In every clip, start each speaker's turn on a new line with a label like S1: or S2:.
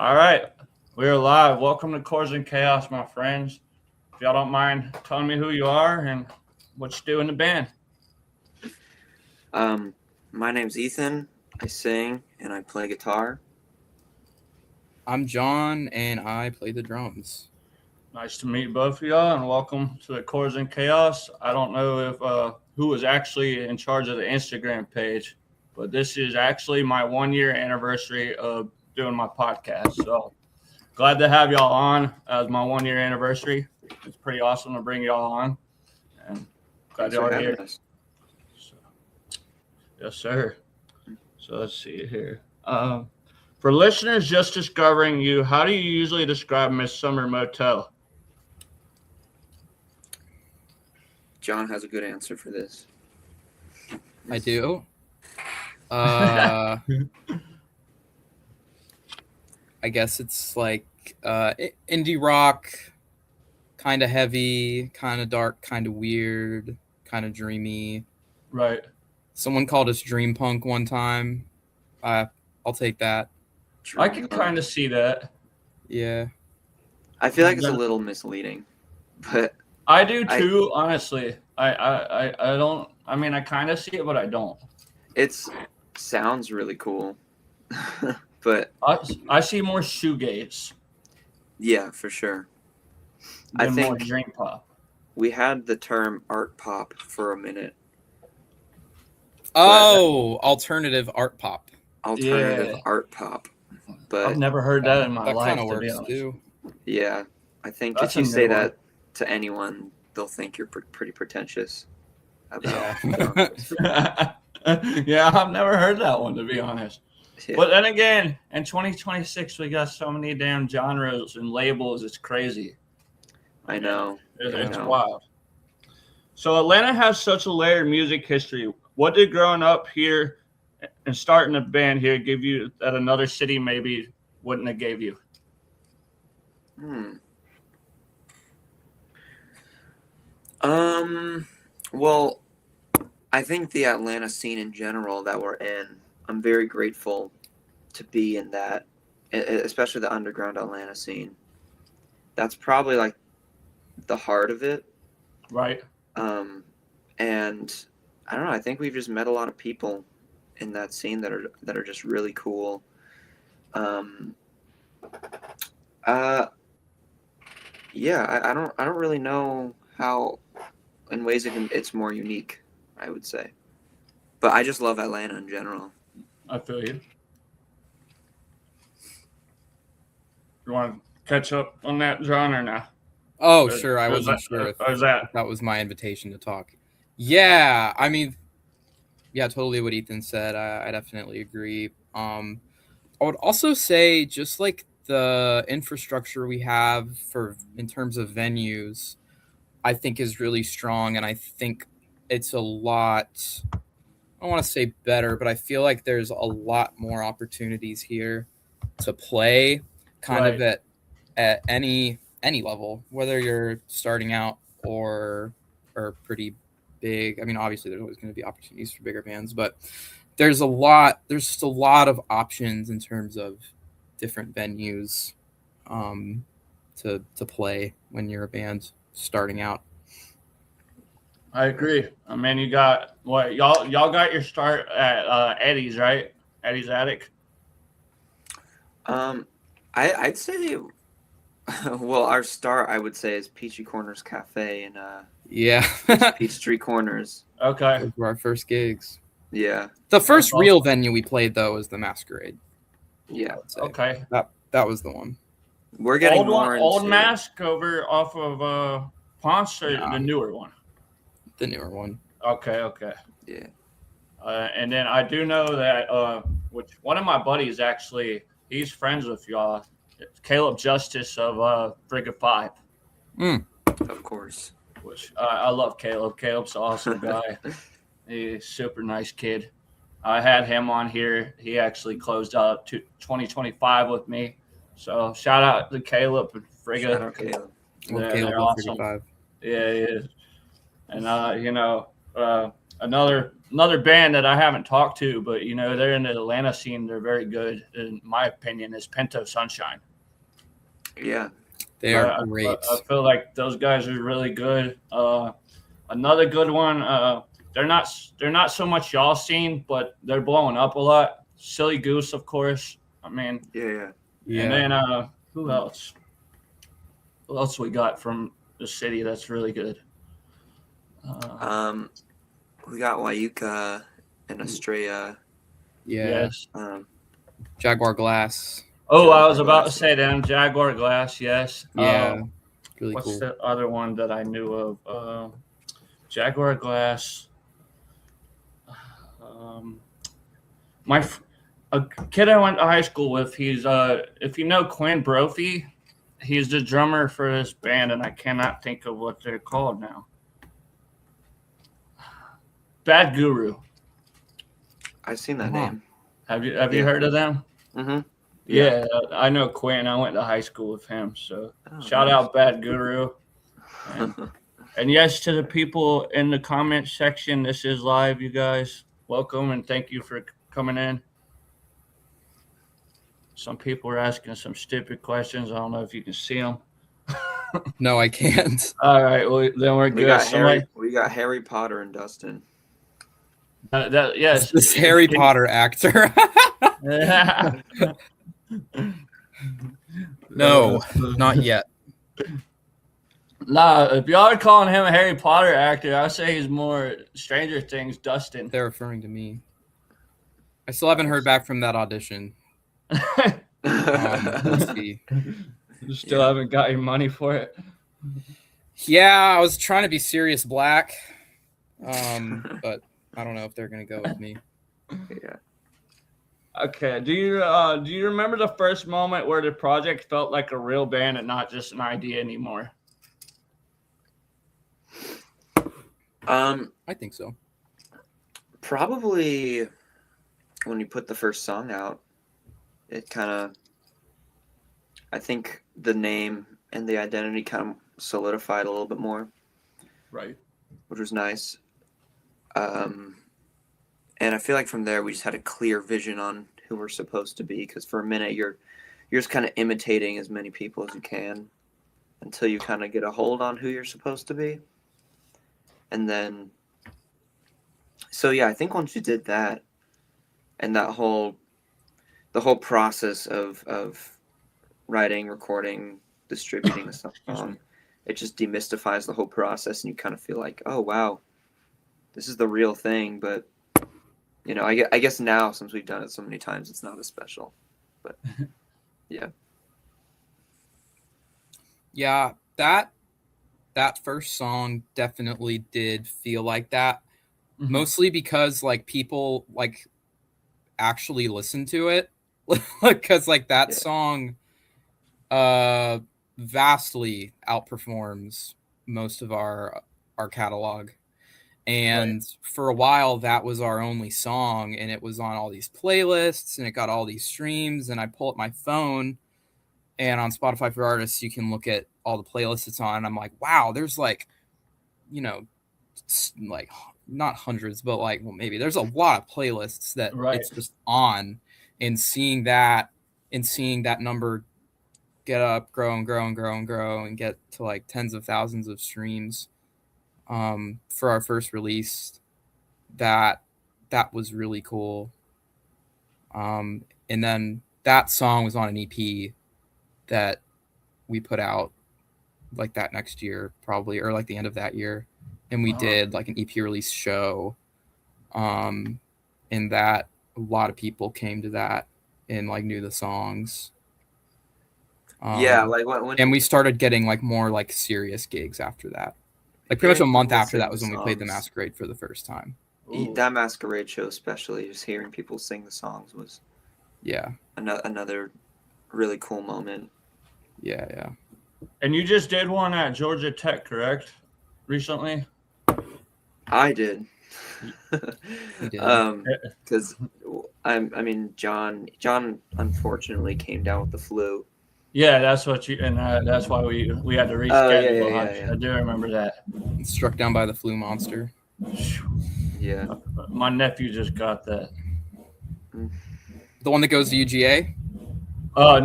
S1: All right, we're live. Welcome to Chords and Chaos, my friends. If y'all don't mind telling me who you are and what you do in the band.
S2: Um, my name's Ethan. I sing and I play guitar.
S3: I'm John, and I play the drums.
S1: Nice to meet both of y'all, and welcome to the Chords and Chaos. I don't know if who was actually in charge of the Instagram page, but this is actually my 1 year anniversary of doing my podcast. So glad to have y'all on as my 1 year anniversary. It's pretty awesome to bring y'all on, and glad
S2: Thanks
S1: y'all
S2: for
S1: are here.
S2: having us.
S1: So, yes, sir. So let's see here. For listeners just discovering you, how do you usually describe Midsummer Motel?
S2: John has a good answer for this.
S3: I do. I guess it's like indie rock, kind of heavy, kind of dark, kind of weird, kind of dreamy.
S1: Right.
S3: Someone called us dream punk one time. I'll take that.
S1: I can kind of see that.
S3: Yeah.
S2: I feel like it's a little misleading, but
S1: I do too. Honestly, I don't. I mean, I kind of see it, but I don't.
S2: it sounds really cool. But
S1: I see more shoegaze.
S2: Yeah, for sure.
S1: I
S2: I
S1: think more
S2: think
S1: dream pop.
S2: we had the term art pop for a minute.
S3: Oh, alternative art pop.
S2: Alternative art pop. But
S1: I've never heard that in my
S3: That
S1: life.
S3: kind of
S1: To be
S3: works
S1: honest.
S3: too.
S2: yeah, I think
S1: That's
S2: if you
S1: a
S2: say
S1: new one.
S2: that to anyone, they'll think you're pretty pretentious about
S3: Yeah.
S1: Yeah, I've never heard that one, to be honest.
S2: Yeah.
S1: But then again, in 2026, we got so many damn genres and labels. It's crazy.
S2: I know.
S1: It's
S2: know.
S1: wild. So Atlanta has such a layered music history. What did growing up here and starting a band here give you that another city maybe wouldn't have gave you?
S2: Well, I think the Atlanta scene in general that we're in, I'm very grateful to be in that, especially the underground Atlanta scene. That's probably like the heart of it.
S1: Right.
S2: And I don't know, I think we've just met a lot of people in that scene that are just really cool. Yeah, I don't really know how in ways it's more unique, I would say. But I just love Atlanta in general.
S1: I feel you. You want to catch up on that, John, or not?
S3: Oh, sure. I wasn't sure if that was my invitation to talk. Yeah, I mean, yeah, totally what Ethan said. I definitely agree. I would also say just like the infrastructure we have in terms of venues, I think is really strong, and I think it's a lot. I don't want to say better, but I feel like there's a lot more opportunities here to play, kind of at any level, whether you're starting out or pretty big. I mean, obviously there's always going to be opportunities for bigger bands, but there's just a lot of options in terms of different venues to play when you're a band starting out.
S1: I agree. I mean, you got what y'all got your start at Eddie's, right? Eddie's Attic.
S2: I'd say, well, our start I would say is Peachy Corners Cafe and
S3: yeah,
S2: Peachtree Corners.
S1: Okay,
S3: those were our first gigs.
S2: Yeah,
S3: the first real venue we played though was the Masquerade.
S2: Yeah.
S1: Okay,
S3: that was the one.
S2: We're getting more into
S1: old Mask over off of Ponce, or the newer one.
S3: The newer one.
S1: Okay.
S2: Yeah.
S1: And then I do know that which one of my buddies actually, he's friends with y'all. It's Caleb Justice of Frigga 5.
S2: Of course.
S1: Which I love Caleb. Caleb's an awesome guy. He's a super nice kid. I had him on here. He actually closed out 2025 with me. So shout out to Caleb and Frigga.
S2: Shout out Caleb.
S1: They're awesome. Yeah, he is. And another band that I haven't talked to, but they're in the Atlanta scene. They're very good, in my opinion. Is Pinto Sunshine.
S2: Yeah,
S3: they are great.
S1: I feel like those guys are really good. Another good one. They're not so much y'all scene, but they're blowing up a lot. Silly Goose, of course. I mean,
S2: yeah.
S1: And then who else? Who else we got from the city that's really good?
S2: We got Wayuka and Estrella.
S1: Yes.
S3: Jaguar Glass.
S1: Oh, I was about to say them. Jaguar Glass, yes.
S3: Yeah. Really
S1: what's
S3: cool.
S1: the other one that I knew of? Jaguar Glass. A kid I went to high school with, he's if you know Quinn Brophy, he's the drummer for this band, and I cannot think of what they're called now. Bad Guru.
S2: I've seen that name.
S1: Have you heard of them?
S2: Mm-hmm.
S1: Yeah, I know Quinn. I went to high school with him, so shout out Bad Guru. And yes, to the people in the comment section, this is live, you guys. Welcome and thank you for coming in. Some people are asking some stupid questions. I don't know if you can see them.
S3: No, I can't.
S1: All right, well then we're good.
S2: We got Harry Potter and Dustin.
S1: Yes,
S3: this Harry Potter actor. No, not yet.
S1: Nah, if y'all are calling him a Harry Potter actor, I would say he's more Stranger Things Dustin.
S3: They're referring to me. I still haven't heard back from that audition. Let's see.
S1: You still haven't got your money for it?
S3: Yeah, I was trying to be Sirius Black, but I don't know if they're gonna go with me.
S2: Yeah.
S1: Okay. Do you remember the first moment where the project felt like a real band and not just an idea anymore?
S3: I think so.
S2: Probably when you put the first song out, it kind of, I think the name and the identity kind of solidified a little bit more.
S1: Right.
S2: Which was nice. And I feel like from there we just had a clear vision on who we're supposed to be, because for a minute you're just kind of imitating as many people as you can until you kind of get a hold on who you're supposed to be. And then, so yeah, I think once you did that, and the whole process of writing, recording, distributing a song, it just demystifies the whole process, and you kind of feel like, oh wow, this is the real thing. But I guess now, since we've done it so many times, it's not as special. But yeah.
S3: Yeah, that first song definitely did feel like that. Mm-hmm. Mostly because people actually listened to it, because that song vastly outperforms most of our catalog. And for a while, that was our only song, and it was on all these playlists, and it got all these streams. And I pull up my phone, and on Spotify for Artists, you can look at all the playlists it's on. And I'm like, wow, there's not hundreds, but maybe there's a lot of playlists that it's just on. And seeing that number get up, grow and grow and grow and grow, and get to tens of thousands of streams. For our first release, that was really cool. And then that song was on an EP that we put out that next year, probably, or the end of that year. And we did an EP release show. And that a lot of people came to that and knew the songs. And we started getting more serious gigs after that. Pretty much a month after that was when we played the Masquerade for the first time.
S2: Ooh. That Masquerade show, especially, just hearing people sing the songs was another really cool moment.
S3: Yeah.
S1: And you just did one at Georgia Tech, correct? Recently?
S2: I did.
S3: You did.
S2: Because John unfortunately came down with the flu.
S1: Yeah, that's what that's why we had to reschedule. I do remember that.
S3: Struck down by the flu monster.
S2: Yeah.
S1: My nephew just got that.
S3: The one that goes to UGA?
S1: Oh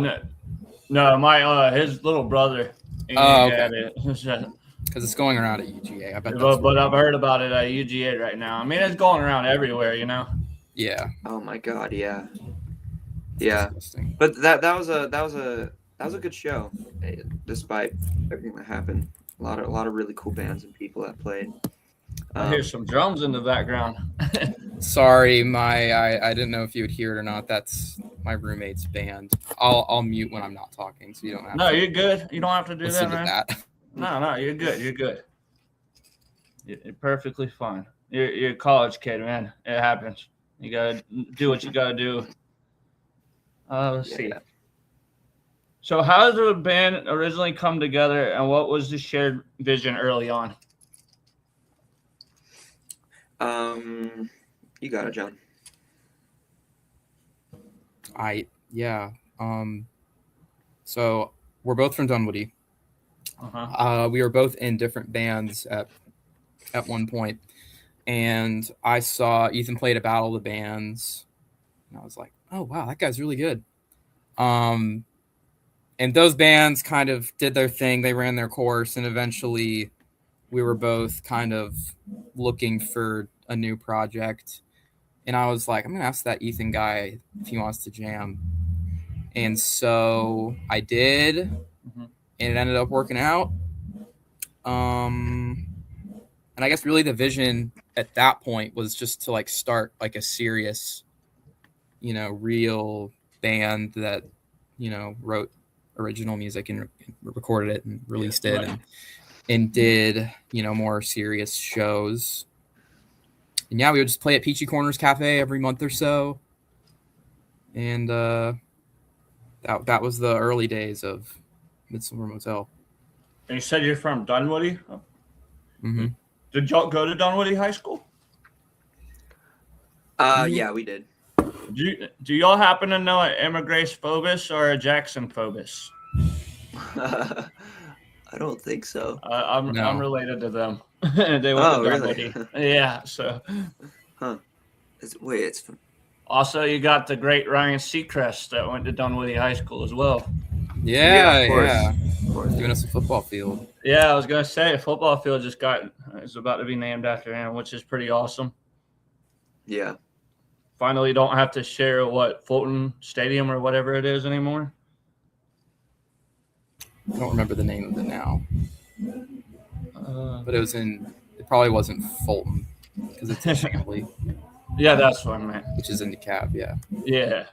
S1: no, my his little brother.
S3: Oh, okay.
S1: Had it.
S3: Because it's going around at UGA. I bet.
S1: But I've heard about it at UGA right now. I mean, it's going around everywhere, you know.
S3: Yeah.
S2: Oh my God, yeah.
S3: It's
S2: Yeah.
S3: disgusting.
S2: But that was a good show, despite everything that happened. A lot of really cool bands and people that played.
S1: I hear some drums in the background.
S3: Sorry, I didn't know if you would hear it or not. That's my roommate's band. I'll mute when I'm not talking, so you don't have.
S1: No, you're good. You don't have to do
S3: listen
S1: that, man.
S3: To that.
S1: No, you're good. You're good. You're perfectly fine. You're a college kid, man. It happens. You gotta do what you gotta do. Let's see.
S2: Yeah.
S1: So, how did the band originally come together, and what was the shared vision early on?
S2: You got it, John.
S3: So we're both from Dunwoody. We were both in different bands at one point, and I saw Ethan played a Battle of the Bands, and I was like, oh wow, that guy's really good. And those bands kind of did their thing. They ran their course, and eventually we were both kind of looking for a new project. And I was like, I'm going to ask that Ethan guy if he wants to jam. And so I did, and it ended up working out. And I guess really the vision at that point was just to like start like a serious, real band that, wrote original music and recorded it and released it and did, more serious shows. And yeah, we would just play at Peachy Corners Cafe every month or so. And that was the early days of Midsummer Motel.
S1: And you said you're from Dunwoody?
S3: Mm-hmm.
S1: Did y'all go to Dunwoody High School?
S2: Yeah, we did.
S1: Do y'all happen to know an Emigres Phobos or a Jackson Phobos?
S2: I don't think so.
S1: I'm related to them. They went to Dunwoody. Really? Yeah. So.
S2: Huh. It's from.
S1: Also, you got the great Ryan Seacrest that went to Dunwoody High School as well.
S3: Yeah. Of course. Doing us a football field.
S1: Yeah, I was gonna say a football field is about to be named after him, which is pretty awesome.
S2: Yeah.
S1: Finally, don't have to share Fulton Stadium or whatever it is anymore.
S3: I don't remember the name of it now. But it probably wasn't Fulton because it's in Chamblee.
S1: Yeah, that's what I meant.
S3: Which is in DeKalb, yeah.
S1: Yeah.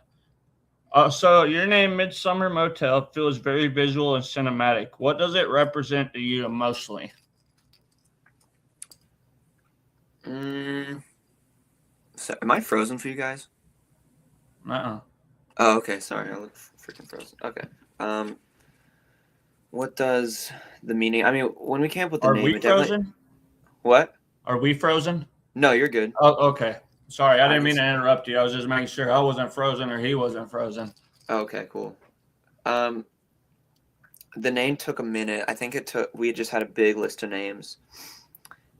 S1: So your name, Midsummer Motel, feels very visual and cinematic. What does it represent to you emotionally?
S2: So, am I frozen for you guys?
S1: Uh-uh.
S2: Oh, okay. Sorry, I look freaking frozen. Okay. What does the meaning? I mean, when we came up with the name,
S1: are we frozen?
S2: What?
S1: Are we frozen?
S2: No, you're good.
S1: Oh, okay. Sorry, I didn't mean to interrupt you. I was just making sure I wasn't frozen or he wasn't frozen.
S2: Okay, cool. The name took a minute. I think we just had a big list of names,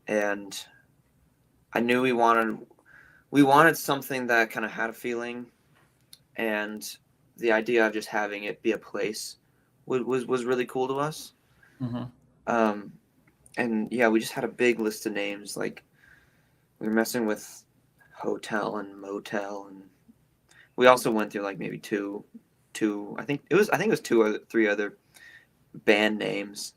S2: and I knew we wanted something that kind of had a feeling, and the idea of just having it be a place was really cool to us.
S1: Mm-hmm.
S2: And yeah, we just had a big list of names. Like we were messing with Hotel and Motel, and we also went through like maybe two. I think it was 2 or 3 other band names,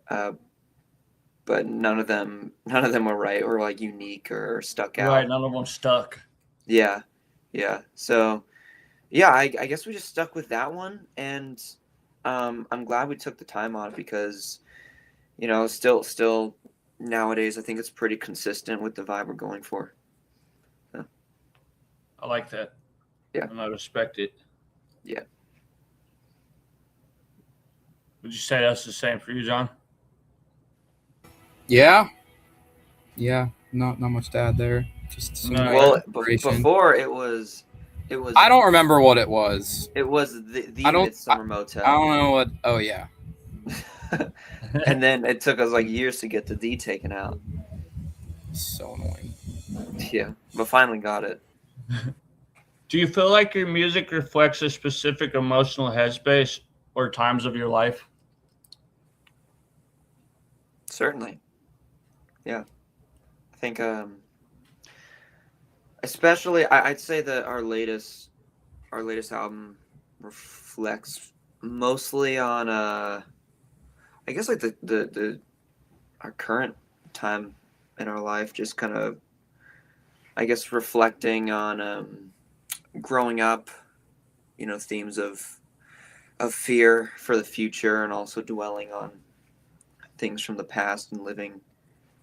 S2: but none of them were right or like unique or stuck out.
S1: Right, none of them stuck.
S2: Yeah. So, yeah, I guess we just stuck with that one, and I'm glad we took the time on it because, still nowadays I think it's pretty consistent with the vibe we're going for. So.
S1: I like that.
S2: Yeah,
S1: and I respect it.
S2: Yeah.
S1: Would you say that's the same for you, John?
S3: Yeah. Not much to add there. Just some
S2: before it was.
S3: I don't remember what it was.
S2: It was the Midsummer Motel.
S3: I don't know what. Oh yeah.
S2: And then it took us like years to get the D taken out.
S3: So annoying.
S2: Yeah, but finally got it.
S1: Do you feel like your music reflects a specific emotional headspace or times of your life?
S2: Certainly. Yeah. I think especially I'd say that our latest album reflects mostly on I guess like the our current time in our life, just kind of I guess reflecting on growing up, themes of fear for the future, and also dwelling on things from the past and living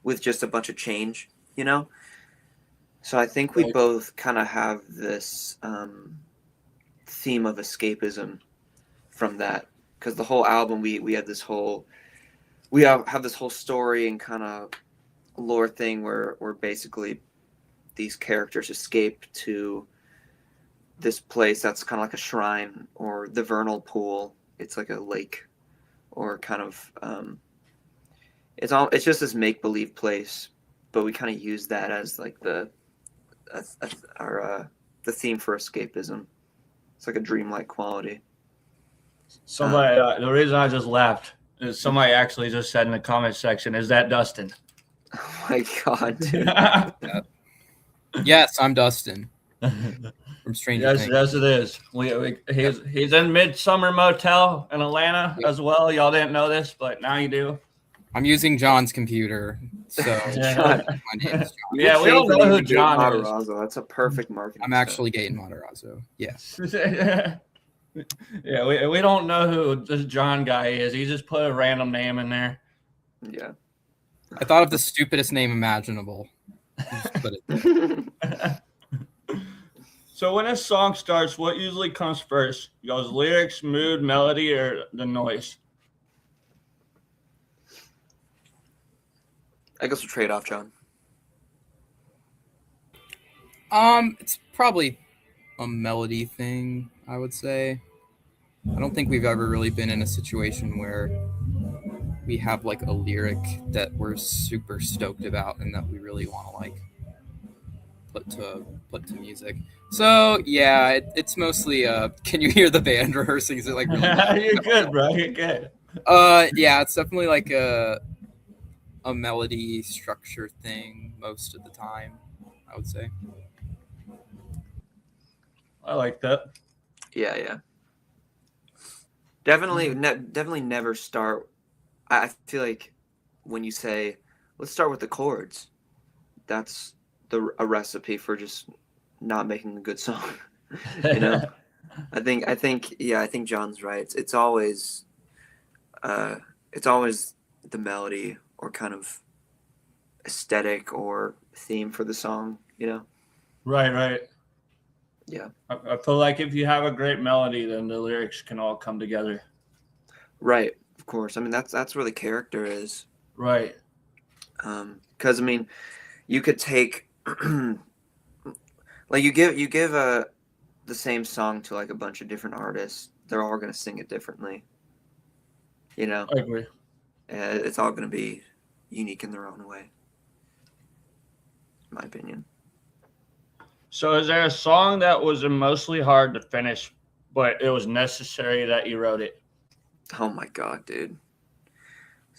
S2: with just a bunch of change, So I think we
S1: Right.
S2: both kind of have this theme of escapism from that, because the whole album we have this whole have this whole story and kind of lore thing where basically these characters escape to this place that's kind of like a shrine or the vernal pool. It's like a lake, or kind of it's just this make believe place, but we kind of use that as like the theme for escapism. It's like a dreamlike quality.
S1: Somebody, the reason I just laughed is somebody actually just said in the comment section, "Is that Dustin?"
S2: Oh my god, dude.
S3: Yes, I'm Dustin from Stranger Things.
S1: Yes, it is. He's in Midsummer Motel in Atlanta as well. Y'all didn't know this, but now you do.
S3: I'm using John's computer, so
S2: John.
S3: my name's John.
S1: Yeah, we don't know who John is.
S2: Matarazzo. That's a perfect marketing.
S3: I'm actually Gaten Matarazzo. Yes.
S1: Yeah, we don't know who this John guy is. He just put a random name in there.
S2: Yeah.
S3: I thought of the stupidest name imaginable. Just put it there.
S1: So when a song starts, what usually comes first? It goes lyrics, mood, melody, or the noise?
S2: I guess we'll trade off, John.
S3: It's probably a melody thing, I would say. I don't think we've ever really been in a situation where we have like a lyric that we're super stoked about and that we really want to like put to music. So yeah, it's mostly can you hear the band rehearsing? Is it like really
S1: You're good, bro. You're good.
S3: Yeah, it's definitely like a melody structure thing most of the time, I would say.
S1: I like that.
S2: Yeah. Definitely never start. I feel like when you say, let's start with the chords, that's a recipe for just not making a good song. I think John's right. It's always the melody or kind of aesthetic or theme for the song,
S1: Right.
S2: Yeah.
S1: I feel like if you have a great melody, then the lyrics can all come together.
S2: Right. Of course. I mean, that's where the character is.
S1: Right.
S2: Because I mean, you could take like you give the same song to like a bunch of different artists. They're all going to sing it differently.
S1: I agree.
S2: It's all going to be unique in their own way, in my opinion.
S1: So is there a song that was mostly hard to finish, but it was necessary that you wrote it?
S2: Oh my god, dude.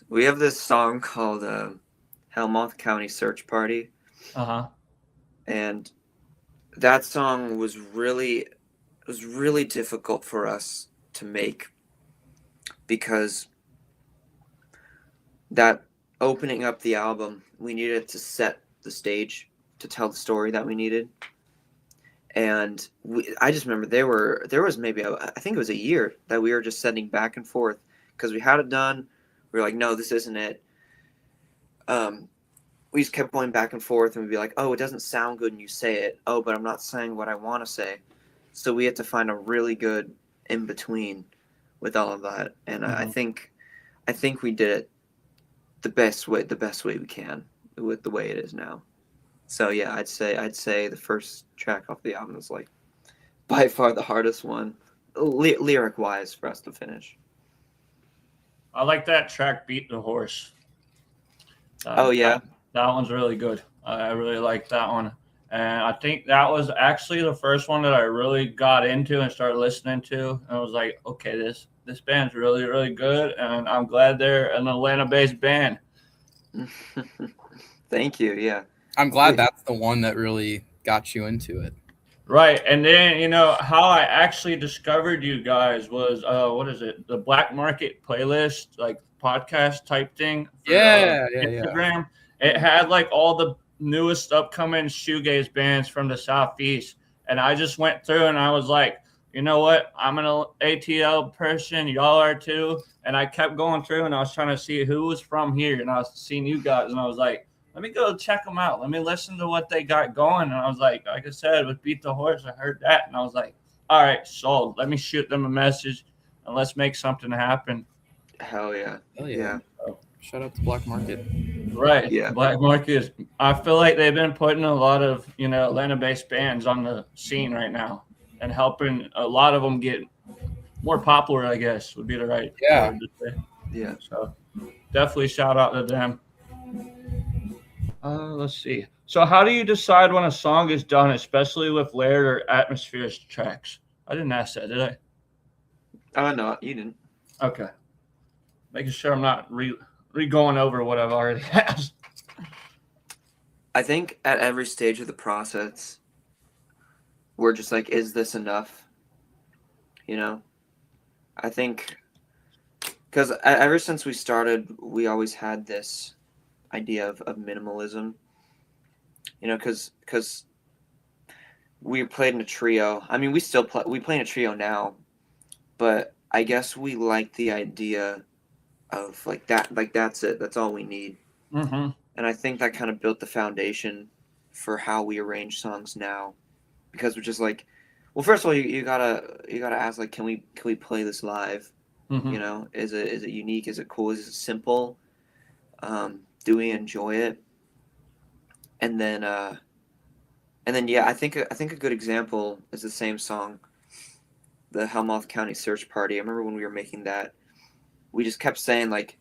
S2: We have this song called Helmont County Search Party.
S1: Uh-huh.
S2: And that song was really difficult for us to make, because that opening up the album, we needed to set the stage to tell the story that we needed. And I just remember there was maybe I think it was a year that we were just sending back and forth, because we had it done. We were like, no, this isn't it. We just kept going back and forth, and we'd be like, oh, it doesn't sound good, and you say it. Oh, but I'm not saying what I want to say. So we had to find a really good in between with all of that. And I think we did it the best way we can with the way it is now. So yeah, I'd say the first track off the album is like by far the hardest one, lyric wise, for us to finish.
S1: I like that track, Beat the Horse.
S2: Oh yeah.
S1: That one's really good. I really like that one. And I think that was actually the first one that I really got into and started listening to. And I was like, okay, this band's really, really good. And I'm glad they're an Atlanta-based band.
S2: Thank you. Yeah.
S3: I'm glad that's the one that really got you into it.
S1: Right. And then, how I actually discovered you guys was, what is it? The Black Market playlist, like podcast type thing. For, Instagram. Yeah. It had like all the newest upcoming shoegaze bands from the Southeast. And I just went through and I was like, you know what? I'm an ATL person. Y'all are too. And I kept going through and I was trying to see who was from here. And I was seeing you guys and I was like, let me go check them out. Let me listen to what they got going. And I was like I said, with Beat the Horse, I heard that. And I was like, all right, sold. Let me shoot them a message and let's make something happen.
S2: Hell yeah.
S3: Hell yeah. So, shout out to Black Market.
S1: Right. Yeah. Black Market. I feel like they've been putting a lot of, Atlanta-based bands on the scene right now and helping a lot of them get more popular, I guess, would be the right word to say.
S2: Yeah.
S1: So definitely shout out to them. Let's see. So how do you decide when a song is done, especially with layered or atmospheric tracks? I didn't ask that, did I?
S2: No, you didn't.
S1: Okay. Making sure I'm not re-going over what I've already asked.
S2: I think at every stage of the process, we're just like, is this enough? I think because ever since we started, we always had this idea of minimalism, because we played in a trio. I mean, we play in a trio now, but I guess we like the idea of like that, like that's it, that's all we need.
S1: Mm-hmm.
S2: And I think that kind of built the foundation for how we arrange songs now, because we're just like, well, first of all, you gotta ask, like, can we play this live?
S1: Mm-hmm.
S2: Is it unique? Is it cool? Is it simple? Do we enjoy it? And then yeah, I think a good example is the same song, the Helmholtz County Search Party. I remember when we were making that, we just kept saying, like,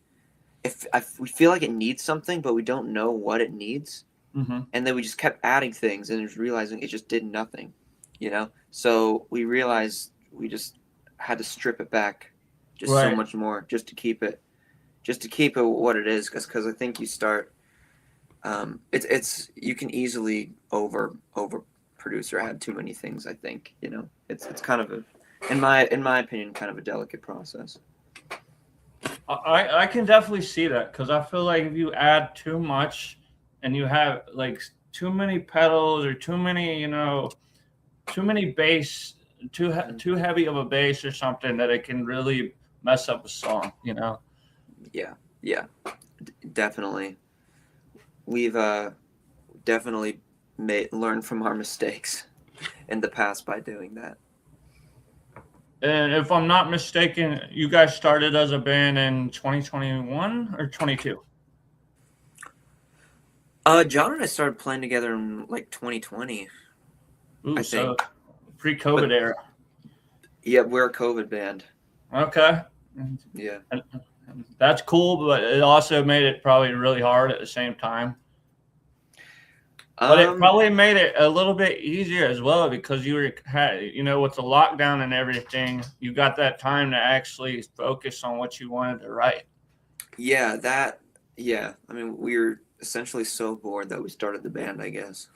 S2: if we feel like it needs something, but we don't know what it needs, and then we just kept adding things and just realizing it just did nothing, So we realized we just had to strip it back just so much more just to keep it what it is, because I think you start it's you can easily over produce or add too many things. I think it's kind of in my opinion kind of a delicate process.
S1: I can definitely see that, because I feel like if you add too much and you have like too many pedals or too many bass, too heavy of a bass or something, that it can really mess up a song.
S2: Yeah, definitely. We've definitely learned from our mistakes in the past by doing that.
S1: And if I'm not mistaken, you guys started as a band in 2021 or 22?
S2: John and I started playing together in like 2020.
S1: Ooh, I think. Pre-COVID era.
S2: Yeah, we're a COVID band.
S1: Okay.
S2: Yeah.
S1: And that's cool, but it also made it probably really hard at the same time. But it probably made it a little bit easier as well, because you with the lockdown and everything, you got that time to actually focus on what you wanted to write.
S2: Yeah, I mean, we were essentially so bored that we started the band, I guess.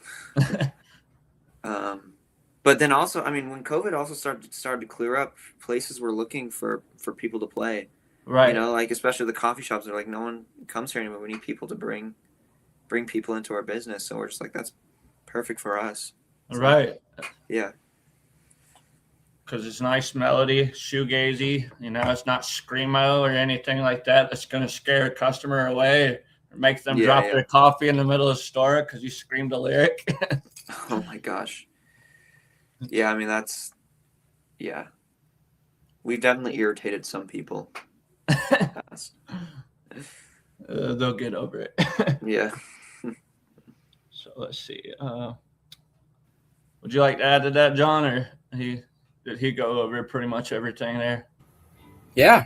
S2: But then also, I mean, when COVID also started to clear up, places were looking for people to play.
S1: Right.
S2: Like especially the coffee shops are like, no one comes here anymore. We need people to bring people into our business. So we're just like, that's perfect for us. So,
S1: right.
S2: Yeah.
S1: Because it's nice melody, shoegazy. It's not screamo or anything like that that's going to scare a customer away or make them drop their coffee in the middle of the store because you screamed a lyric.
S2: Oh my gosh. Yeah, I mean, we've definitely irritated some people.
S1: They'll get over it.
S2: Yeah.
S1: So let's see. Would you like to add to that, John, or did he go over pretty much everything there?
S3: Yeah.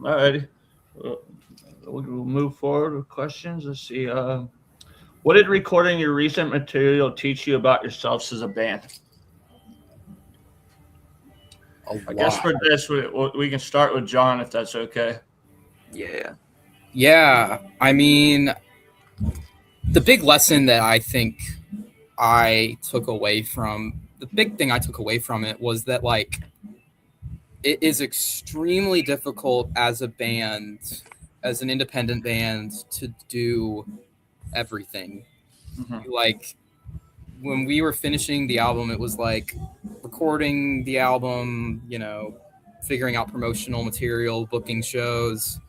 S1: All righty. We'll move forward with questions. Let's see. What did recording your recent material teach you about yourselves as a band? I guess for this, we can start with John, if that's okay.
S3: Yeah. I mean, the big lesson that I think I took away from the big thing I took away from it was that, like, it is extremely difficult as a band, as an independent band, to do everything.
S1: Mm-hmm.
S3: Like, when we were finishing the album, it was like recording the album, you know, figuring out promotional material, booking shows,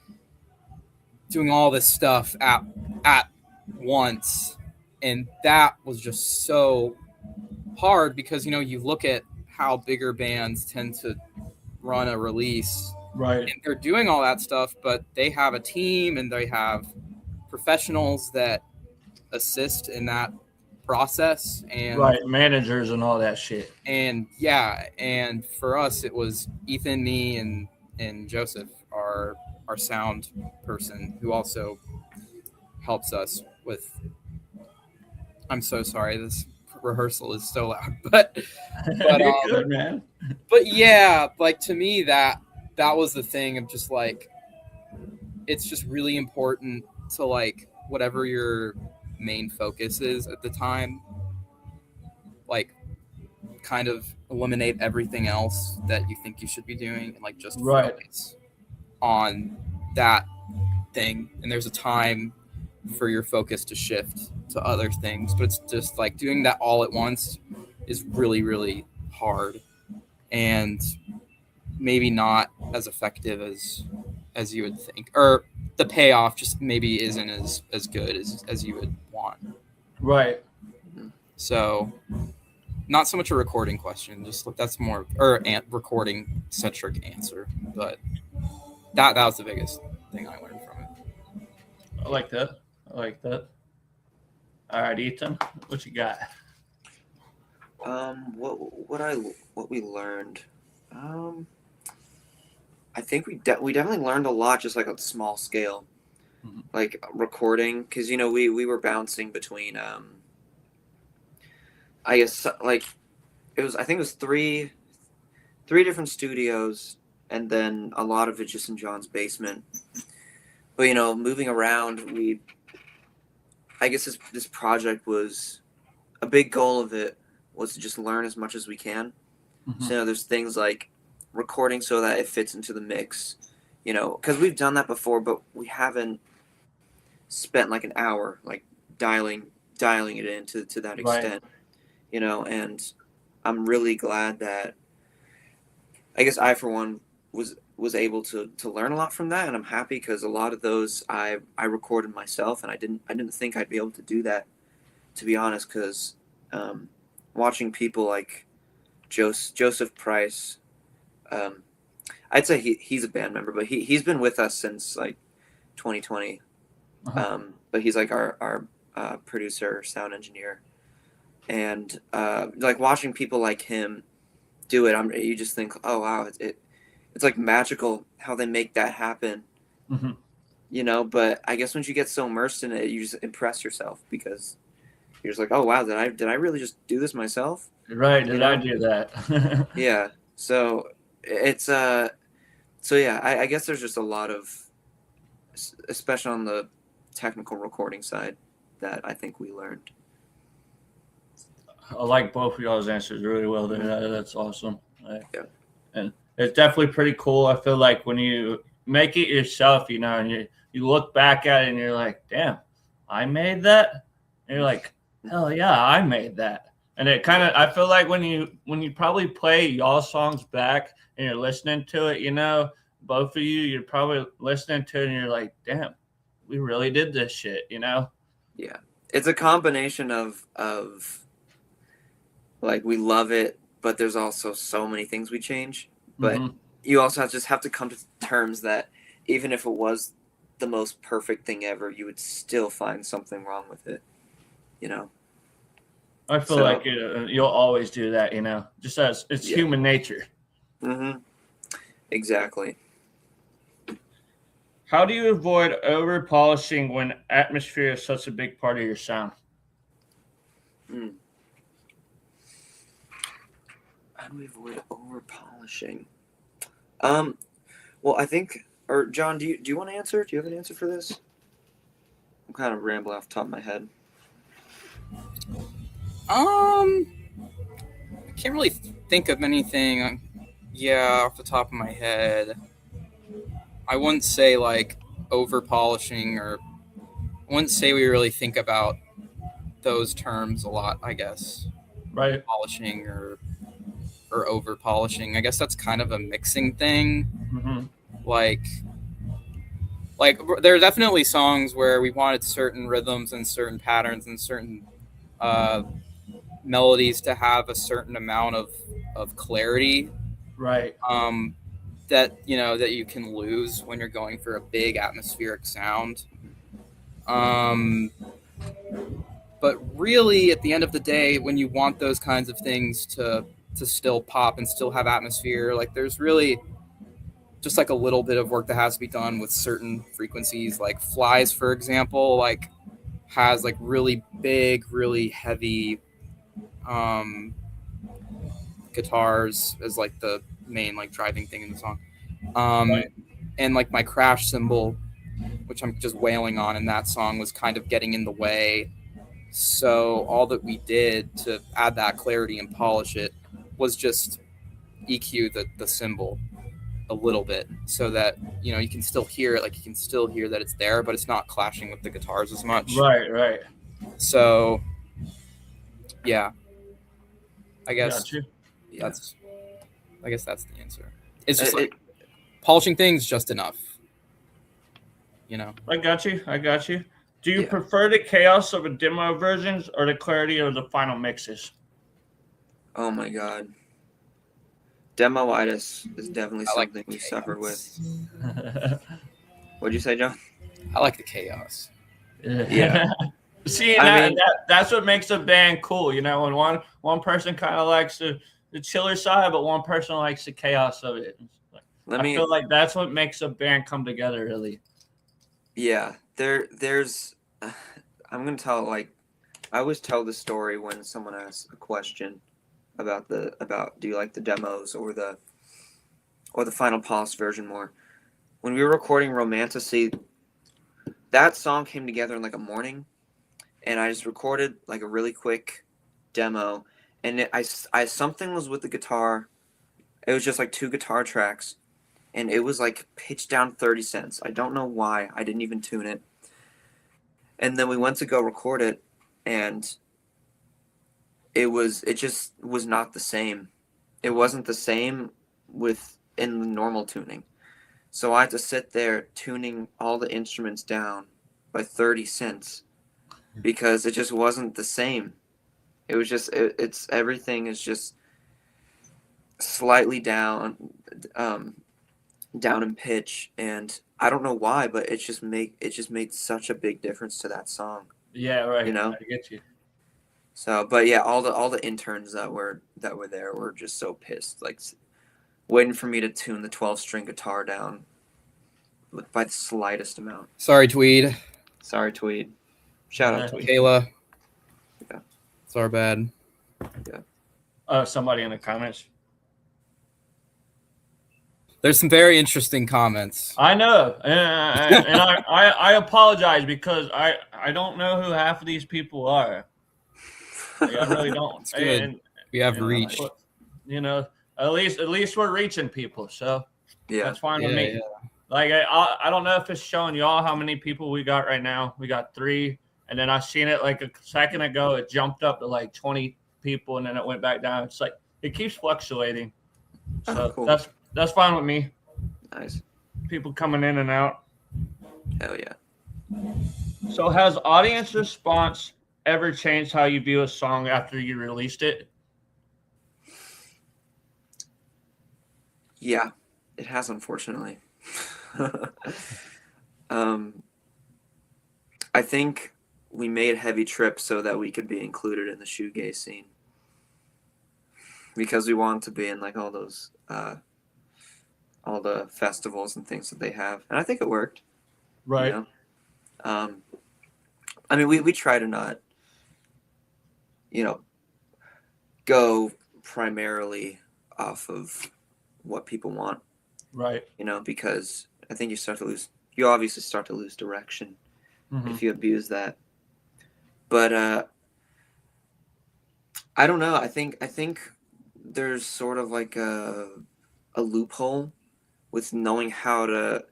S3: doing all this stuff at once. And that was just so hard because, you know, you look at how bigger bands tend to run a release,
S1: right?
S3: And they're doing all that stuff, but they have a team and they have professionals that assist in that process, and
S1: right, managers and all that shit.
S3: And yeah, and for us it was Ethan, me, and Joseph, our sound person, who also helps us with. I'm so sorry, this rehearsal is so loud, but
S1: you're good, man.
S3: But yeah, like, to me that was the thing of just like, it's just really important to, like, whatever your main focus is at the time, like, kind of eliminate everything else that you think you should be doing and, like, just focus on that thing. And there's a time for your focus to shift to other things, but it's just like doing that all at once is really, really hard, and maybe not as effective as you would think, or the payoff just maybe isn't as good as you would want.
S1: Right.
S3: So not so much a recording question, just that's more, or recording centric answer, but that was the biggest thing I learned from it.
S1: I like that. All right, Ethan, what you got?
S2: What we learned. I think we definitely learned a lot, just like on a small scale, like recording, because, you know, we were bouncing between I guess, like, I think it was three different studios, and then a lot of it just in John's basement. But, you know, moving around, I guess this project was, a big goal of it was to just learn as much as we can. Mm-hmm. So, you know, there's things like recording so that it fits into the mix, you know, because we've done that before, but we haven't spent like an hour like dialing it into to that extent, you know. And I'm really glad that, I guess, I for one was able to learn a lot from that, and I'm happy because a lot of those I recorded myself, and I didn't think I'd be able to do that, to be honest, because watching people like Joseph Price, I'd say he's a band member, but he's been with us since like 2020. Uh-huh. But he's like our producer, sound engineer, and like watching people like him do it, you just think, oh wow, it's like magical how they make that happen. Mm-hmm. You know. But I guess once you get so immersed in it, you just impress yourself because you're just like, oh wow, did I really just do this myself?
S1: Right? Did I do that?
S2: Yeah. So it's so yeah, I guess there's just a lot of, especially on the technical recording side, that I think we learned.
S1: I like both of y'all's answers really well there. That's awesome. Yeah. And it's definitely pretty cool. I feel like when you make it yourself, you know, and you look back at it and you're like, damn, I made that? And you're like, hell yeah, I made that. And it kind of, I feel like when you probably play y'all songs back and you're listening to it, you know, both of you're probably listening to it and you're like, damn, we really did this shit, you know?
S2: Yeah. It's a combination of like, we love it, but there's also so many things we change. But you also have to come to terms that even if it was the most perfect thing ever, you would still find something wrong with it, you know?
S1: I feel like you'll always do that, you know, just as it's human nature.
S2: Mm-hmm. Exactly.
S1: How do you avoid over polishing when atmosphere is such a big part of your sound?
S2: How do we avoid over polishing? Well, I think, or John, do you want to answer? Do you have an answer for this? I'm kind of rambling off the top of my head.
S3: I can't really think of anything. Yeah, off the top of my head, I wouldn't say like over polishing, or I wouldn't say we really think about those terms a lot. I guess
S1: Right.
S3: polishing or over polishing. I guess that's kind of a mixing thing.
S1: Mm-hmm.
S3: Like there are definitely songs where we wanted certain rhythms and certain patterns and certain melodies to have a certain amount of clarity.
S1: Right.
S3: That that you can lose when you're going for a big atmospheric sound. But really, at the end of the day, when you want those kinds of things to still pop and still have atmosphere, like there's really just like a little bit of work that has to be done with certain frequencies. Like Flies, for example, like has like really big, really heavy guitars as like the main like driving thing in the song.
S1: Right.
S3: And like my crash cymbal, which I'm just wailing on in that song, was kind of getting in the way. So all that we did to add that clarity and polish it was just EQ the cymbal a little bit, so that you can still hear it. Like you can still hear that it's there, but it's not clashing with the guitars as much.
S1: Right.
S3: So yeah, I guess that's the answer. It's just like polishing things just enough.
S1: I got you. Do you prefer the chaos of the demo versions or the clarity of the final mixes?
S2: Oh my god. Demoitis is definitely something
S3: like
S2: we suffered with. What'd you say, John?
S3: I like the chaos.
S2: Yeah.
S1: See, that's what makes a band cool. When one person kind of likes the chiller side, but one person likes the chaos of it. I feel like that's what makes a band come together, really.
S2: Yeah, there's. I'm gonna tell I always tell the story when someone asks a question about do you like the demos or the final polished version more. When we were recording Romantasy, that song came together in like a morning, and I just recorded like a really quick demo, and I something was with the guitar. It was just like 2 guitar tracks, and it was like pitched down 30 cents. I don't know why. I didn't even tune it. And then we went to go record it, and it just was not the same. It wasn't the same in the normal tuning. So I had to sit there tuning all the instruments down by 30 cents because it just wasn't the same. It was just everything is just slightly down in pitch, and I don't know why, but it just made such a big difference to that song.
S1: Yeah, right. I get you.
S2: So, but yeah, all the interns that were there were just so pissed, like waiting for me to tune the 12-string guitar down by the slightest amount.
S3: Sorry, Tweed.
S2: Shout out Tweed.
S3: Kayla.
S2: Yeah.
S3: It's our bad.
S2: Yeah.
S1: Somebody in the comments.
S3: There's some very interesting comments.
S1: I know, and I apologize because I don't know who half of these people are. I really don't.
S3: It's good. And, we have reach.
S1: At least we're reaching people, so that's fine with me.
S3: Yeah.
S1: Like I don't know if it's showing y'all how many people we got right now. We got 3, and then I seen it like a second ago. It jumped up to like 20 people, and then it went back down. It's like it keeps fluctuating. So
S2: cool.
S1: That's fine with me.
S2: Nice.
S1: People coming in and out.
S2: Hell yeah.
S1: So has audience response ever changed how you view a song after you released it?
S2: Yeah, it has, unfortunately. I think we made Heavy Trip so that we could be included in the shoegaze scene, because we want to be in like all those all the festivals and things that they have, and I think it worked.
S1: Right.
S2: You know? I mean, we try to not, go primarily off of what people want.
S1: Right.
S2: Because I think you obviously start to lose direction if you abuse that. But I don't know. I think there's sort of like a loophole with knowing how to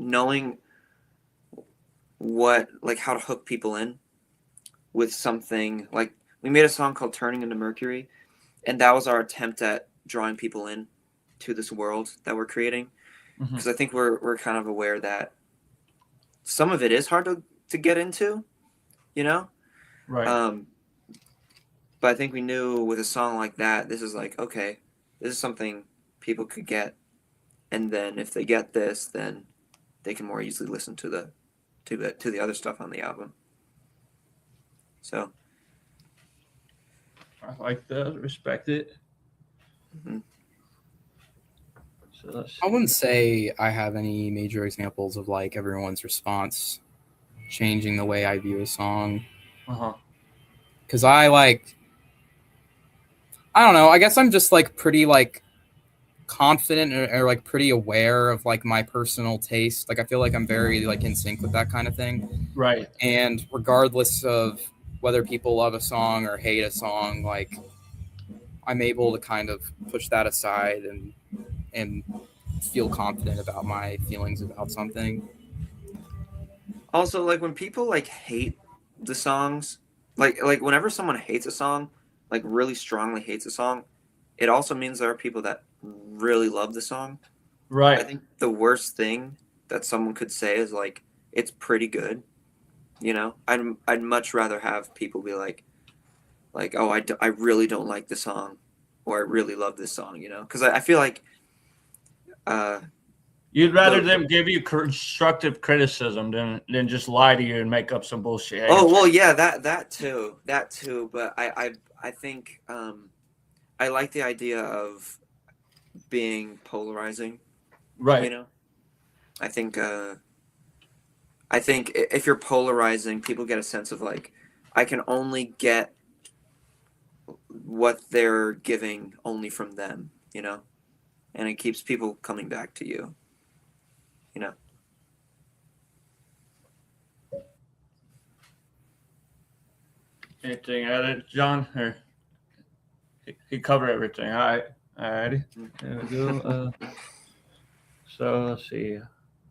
S2: hook people in with something. Like, we made a song called Turning into Mercury, and that was our attempt at drawing people in to this world that we're creating. Because I think we're kind of aware that some of it is hard to get into,
S1: Right.
S2: But I think we knew with a song like that, this is like, okay, this is something people could get, and then if they get this, then they can more easily listen to the other stuff on the album. So
S1: I like that. Respect it. So
S3: I wouldn't say I have any major examples of like everyone's response changing the way I view a song. Because I don't know. I guess I'm just like pretty like confident or like pretty aware of like my personal taste. Like, I feel like I'm very like in sync with that kind of thing.
S1: Right.
S3: And regardless of whether people love a song or hate a song, like, I'm able to kind of push that aside and feel confident about my feelings about something.
S2: Also, like, when people like hate the songs, like whenever someone hates a song, like really strongly hates a song, it also means there are people that really love the song.
S1: Right.
S2: I think the worst thing that someone could say is like, it's pretty good. I'd much rather have people be like, oh, I really don't like the song, or I really love this song, because I feel like
S1: you'd rather them give you constructive criticism than just lie to you and make up some bullshit.
S2: Oh, well, yeah, that too, but I think I like the idea of being polarizing.
S1: Right.
S2: I think if you're polarizing, people get a sense of like, I can only get what they're giving only from them, and it keeps people coming back to you,
S1: Anything added, John? Or he covered everything. All right. All righty. There we go. So let's see.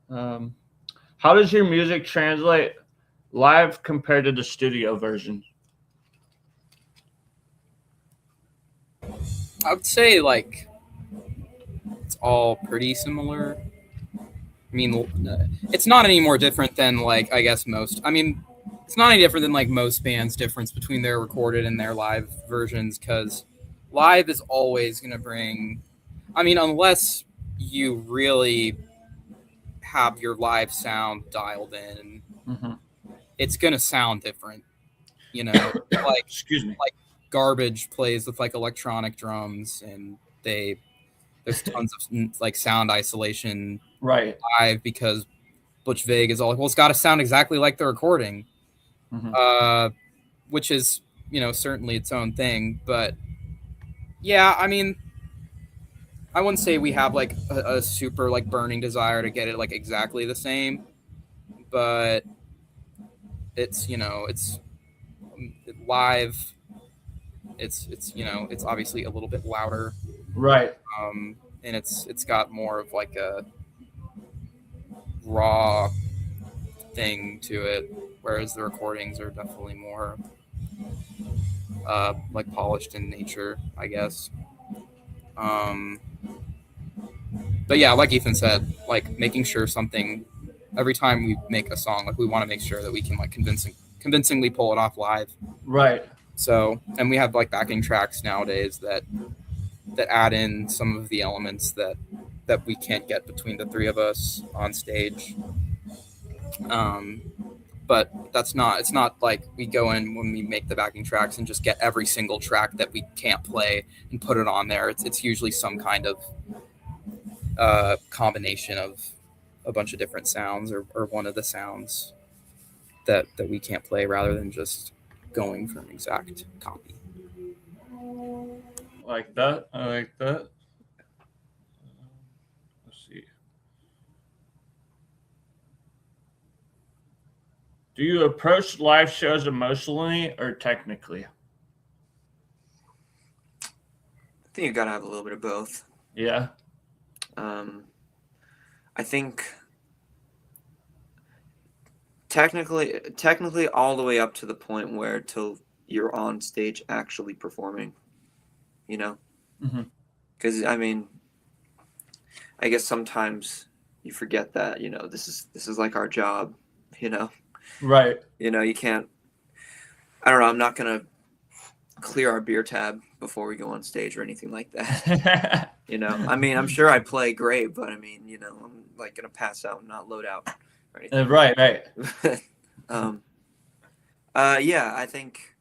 S1: How does your music translate live compared to the studio version?
S3: I would say like it's all pretty similar. I mean, it's not any more different than like, I guess most. I mean, it's not any different than like most bands' difference between their recorded and their live versions, because live is always going to bring. I mean, unless you really have your live sound dialed in, it's going to sound different. Like,
S1: excuse me,
S3: like Garbage plays with like electronic drums, and there's tons of like sound isolation
S1: right
S3: live, because Butch Vig is all like, well, it's got to sound exactly like the recording, which is certainly its own thing. But yeah, I mean, I wouldn't say we have like a super like burning desire to get it like exactly the same, but it's it's live. It's it's obviously a little bit louder,
S1: right,
S3: and it's got more of like a raw thing to it, whereas the recordings are definitely more like polished in nature, I guess. But yeah, like Ethan said, like making sure something every time we make a song, like we want to make sure that we can like convincingly pull it off live.
S1: Right.
S3: So, and we have like backing tracks nowadays that add in some of the elements that we can't get between the three of us on stage. But it's not like we go in when we make the backing tracks and just get every single track that we can't play and put it on there. It's usually some kind of combination of a bunch of different sounds or one of the sounds. that we can't play, rather than just going for an exact copy.
S1: Like that. I like that. Let's see. Do you approach live shows emotionally or technically?
S2: I think you gotta have a little bit of both.
S1: Yeah.
S2: I think technically all the way up to the point where till you're on stage actually performing, you know? Because I mean, I guess sometimes you forget that, you know, this is like our job, you know?
S1: Right.
S2: You know, you can't, I don't know, I'm not gonna clear our beer tab before we go on stage or anything like that. You know, I mean, I'm sure I play great, but I mean, you know, I'm like gonna pass out and not load out or anything.
S1: Right.
S2: Yeah, I think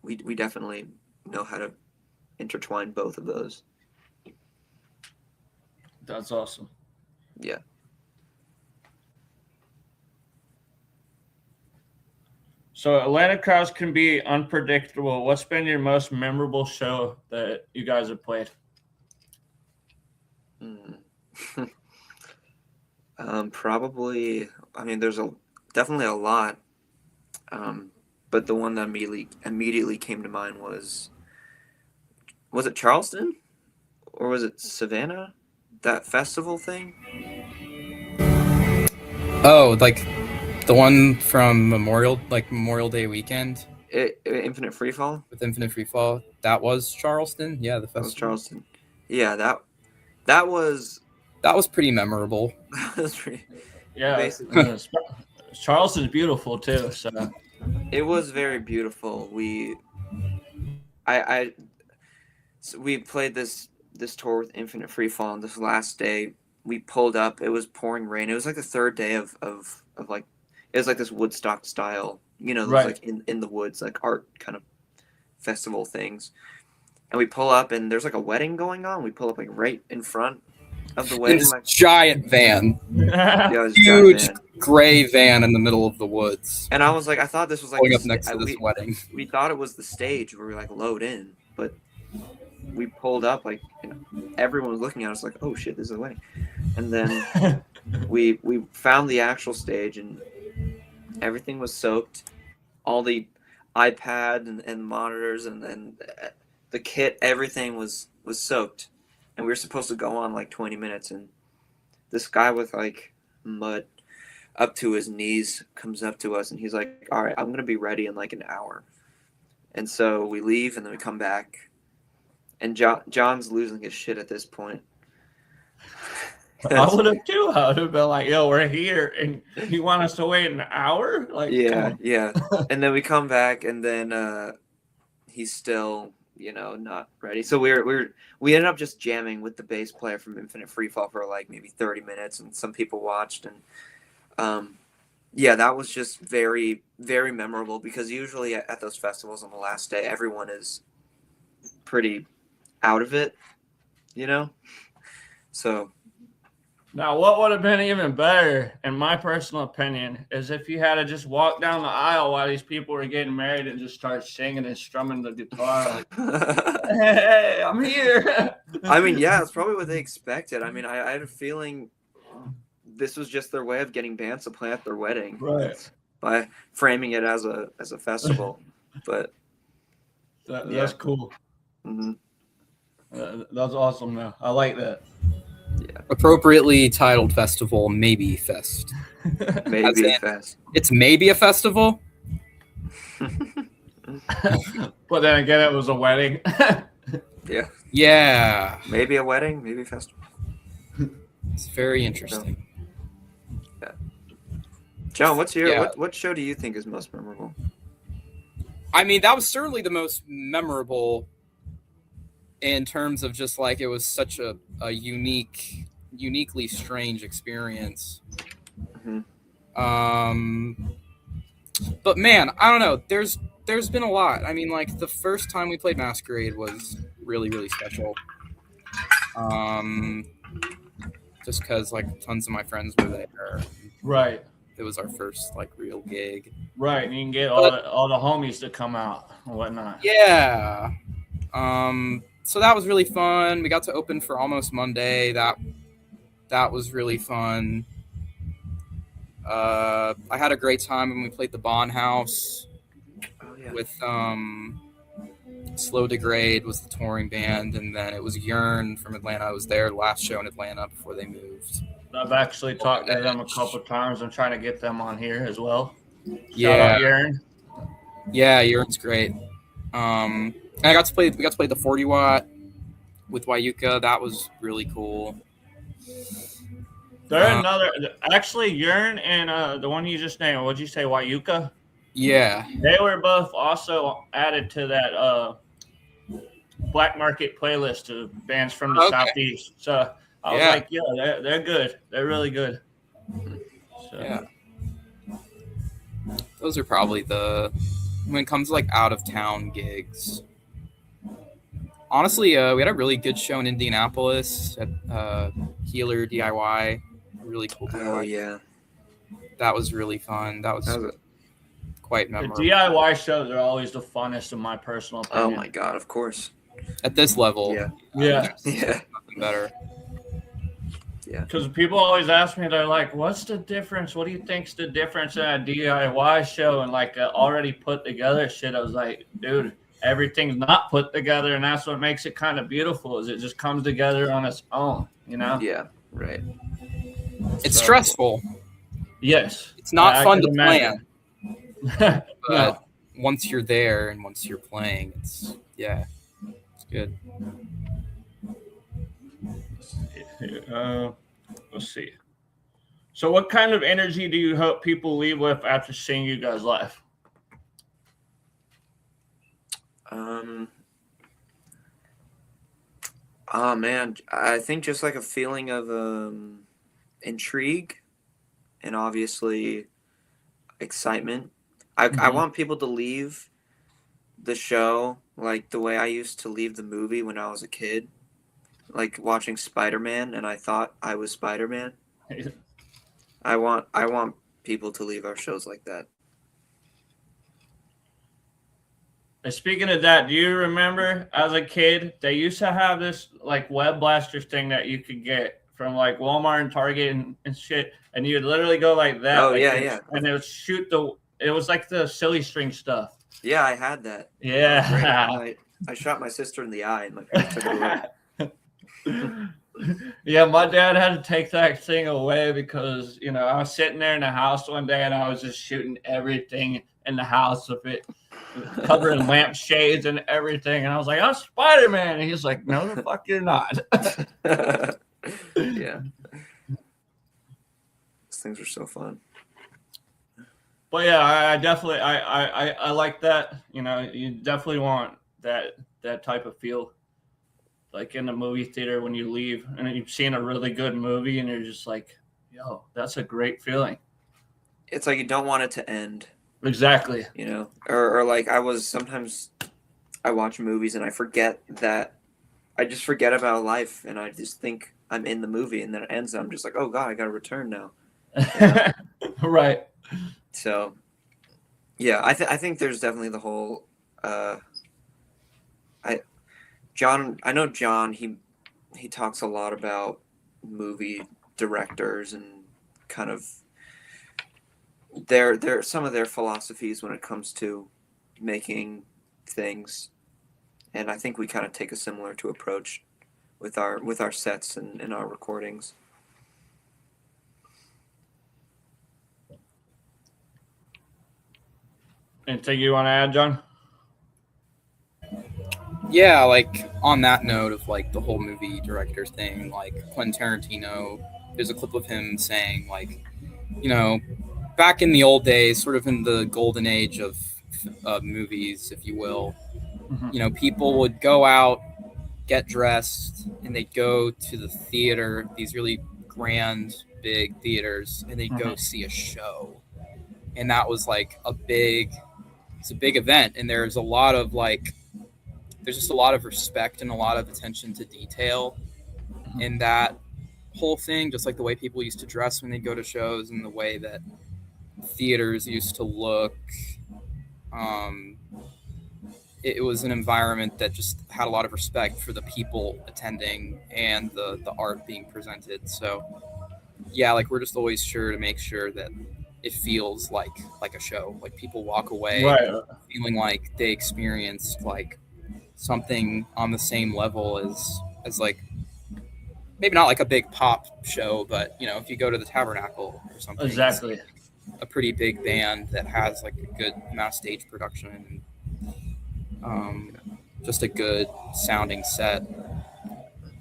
S2: we definitely know how to intertwine both of those.
S1: That's awesome.
S2: Yeah.
S1: So Atlanta crowds can be unpredictable. What's been your most memorable show that you guys have played?
S2: Probably. I mean, there's definitely a lot, but the one that immediately came to mind was it Charleston, or was it Savannah? That festival thing?
S3: Oh, like the one from Memorial Day weekend?
S2: Infinite Freefall?
S3: With Infinite Freefall. That was Charleston? Yeah, the festival.
S2: That was Charleston. Yeah, that was
S3: pretty memorable.
S2: That was pretty,
S1: yeah.
S2: Basically.
S1: Charleston's beautiful too, so
S2: it was very beautiful. We played this tour with Infinite Freefall, and this last day we pulled up. It was pouring rain. It was like the third day of like, it was like this Woodstock style, you know,
S1: right.
S2: Like in the woods, like art kind of festival things. And we pull up, and there's like a wedding going on. We pull up like right in front of the wedding,
S3: in this
S2: like
S3: giant van.
S2: Yeah, it was
S3: huge
S2: giant van.
S3: Gray van in the middle of the woods.
S2: And I was like, I thought this was like
S3: going up next to this wedding.
S2: We thought it was the stage where we like load in, but we pulled up, like, you know, everyone was looking at us like, oh shit, this is a wedding. And then we found the actual stage, and everything was soaked. All the iPad and monitors and the kit, everything was soaked. And we were supposed to go on like 20 minutes, and this guy with like mud up to his knees comes up to us, and he's like, all right, I'm going to be ready in like an hour. And so we leave, and then we come back, and John's losing his shit at this point.
S1: I would have too. I would have been like, yo, we're here, and you want us to wait an hour? Like,
S2: yeah. And then we come back, and then he's still, you know, not ready. So we ended up just jamming with the bass player from Infinite Freefall for like maybe 30 minutes, and some people watched. And yeah, that was just very, very memorable, because usually at those festivals on the last day, everyone is pretty out of it, you know? So
S1: now, what would have been even better, in my personal opinion, is if you had to just walk down the aisle while these people were getting married and just start singing and strumming the guitar. Like, hey, I'm here.
S2: I mean, yeah, it's probably what they expected. I mean, I had a feeling this was just their way of getting bands to play at their wedding,
S1: right?
S2: By framing it as a festival. But
S1: that's cool.
S2: Mm-hmm.
S1: That's awesome, though. I like that.
S2: Yeah.
S3: Appropriately titled festival, Maybe Fest.
S2: Maybe Fest.
S3: It's maybe a festival.
S1: But then again, it was a wedding.
S2: Yeah.
S3: Yeah.
S2: Maybe a wedding, maybe a festival.
S3: It's very interesting.
S2: Yeah. John, what show do you think is most memorable?
S3: I mean, that was certainly the most memorable in terms of just like, it was such a uniquely strange experience.
S2: Mm-hmm.
S3: But man, I don't know. There's been a lot. I mean, like, the first time we played Masquerade was really, really special. Just because like tons of my friends were there.
S1: Right.
S3: It was our first like real gig.
S1: Right, and you can get all the homies to come out and whatnot.
S3: Yeah. So that was really fun. We got to open for Almost Monday. That was really fun. I had a great time when we played the Bond House with Slow Degrade was the touring band, and then it was Yearn from Atlanta. I was their last show in Atlanta before they moved.
S1: I've actually talked to them a couple of times. I'm trying to get them on here as well.
S3: Yeah,
S1: shout out Yearn.
S3: Yeah, Yearn's great. And we got to play the 40 watt with Wayuka. That was really cool.
S1: They're actually Yearn and the one you just named. What'd you say, Wayuka?
S3: Yeah,
S1: they were both also added to that Black Market playlist of bands from the Southeast. So I was like, yeah, they're good. They're really good. So.
S3: Yeah. Those are probably when it comes to like out of town gigs. Honestly, we had a really good show in Indianapolis at Healer DIY. Really cool DIY.
S2: Oh yeah.
S3: That was really fun. That was quite memorable.
S1: The DIY shows are always the funnest in my personal opinion.
S2: Oh my god, of course.
S3: At this level.
S2: Yeah.
S3: Nothing better.
S2: Yeah.
S1: Because people always ask me, they're like, what's the difference? What do you think's the difference in a DIY show and like already put together shit? I was like, dude, everything's not put together, and that's what makes it kind of beautiful, is it just comes together on its own, you know?
S2: Yeah, right.
S3: It's stressful.
S1: Yes.
S3: It's not fun to plan.
S1: No.
S3: Once you're there and once you're playing, it's good.
S1: Let's see. So what kind of energy do you hope people leave with after seeing you guys live?
S2: Oh man, I think just like a feeling of intrigue and obviously excitement. I want people to leave the show like the way I used to leave the movie when I was a kid, like watching Spider-Man and I thought I was Spider-Man. I want people to leave our shows like that.
S1: And speaking of that, do you remember as a kid, they used to have this like web blasters thing that you could get from like Walmart and Target and shit, and you'd literally go like that.
S2: Oh,
S1: like,
S2: yeah.
S1: And it would shoot it was like the silly string stuff.
S2: Yeah, I had that.
S1: Yeah.
S2: I shot my sister in the eye and my parents took it away.
S1: Yeah, my dad had to take that thing away because, I was sitting there in the house one day and I was just shooting everything in the house with it, covering lampshades and everything. And I was like, I'm Spider-Man. And he's like, no, the fuck you're not.
S2: Yeah. These things are so fun.
S1: But yeah, I definitely, I like that. You definitely want that type of feel. Like in the movie theater when you leave and you've seen a really good movie and you're just like, yo, that's a great feeling.
S2: It's like you don't want it to end.
S1: Exactly.
S2: Or like sometimes I watch movies and I just forget about life and I just think I'm in the movie and then it ends and I'm just like, oh God, I got to return now.
S1: Right.
S2: So, yeah, I think there's definitely the whole, I know John, he talks a lot about movie directors and kind of some of their philosophies when it comes to making things. And I think we kind of take a similar approach with our sets and our recordings.
S1: Anything you want to add, John?
S3: Yeah, like on that note of like the whole movie director thing, like Quentin Tarantino, there's a clip of him saying like, back in the old days, sort of in the golden age of movies, if you will, people would go out, get dressed, and they'd go to the theater, these really grand, big theaters, and they'd go see a show. And that was like it's a big event. And there's just a lot of respect and a lot of attention to detail in that whole thing, just like the way people used to dress when they go to shows and the way that theaters used to look. It was an environment that just had a lot of respect for the people attending and the art being presented. So yeah, like we're just always sure to make sure that it feels like a show. Like people walk away
S1: Right.
S3: feeling like they experienced like something on the same level as like maybe not like a big pop show, but you know, if you go to the Tabernacle or something,
S1: Exactly.
S3: it's a pretty big band that has like a good amount of stage production and just a good sounding set.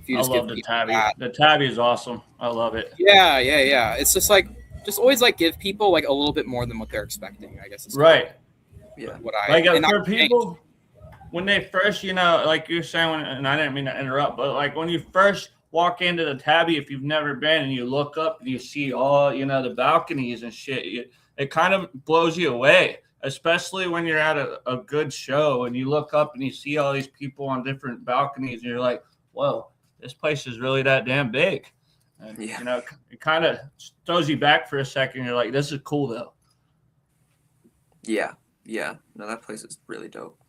S3: If you
S1: I
S3: just give
S1: love the
S3: people
S1: tabby.
S3: that,
S1: The tabby is awesome. I love it.
S3: yeah. It's just like always like give people like a little bit more than what they're expecting. I guess.
S1: Right.
S2: Yeah.
S3: What I
S1: Like
S3: and
S1: for people when they first, you know, like you're saying, and I didn't mean to interrupt, but like when you first walk into the tabby, if you've never been, and you look up and you see all, you know, the balconies and shit, it kind of blows you away. Especially when you're at a good show and you look up and you see all these people on different balconies and you're like, whoa, this place is really that damn big. And,
S2: Yeah.
S1: you know, it kind of throws you back for a second. You're like, this is cool though.
S2: Yeah. No, that place is really dope.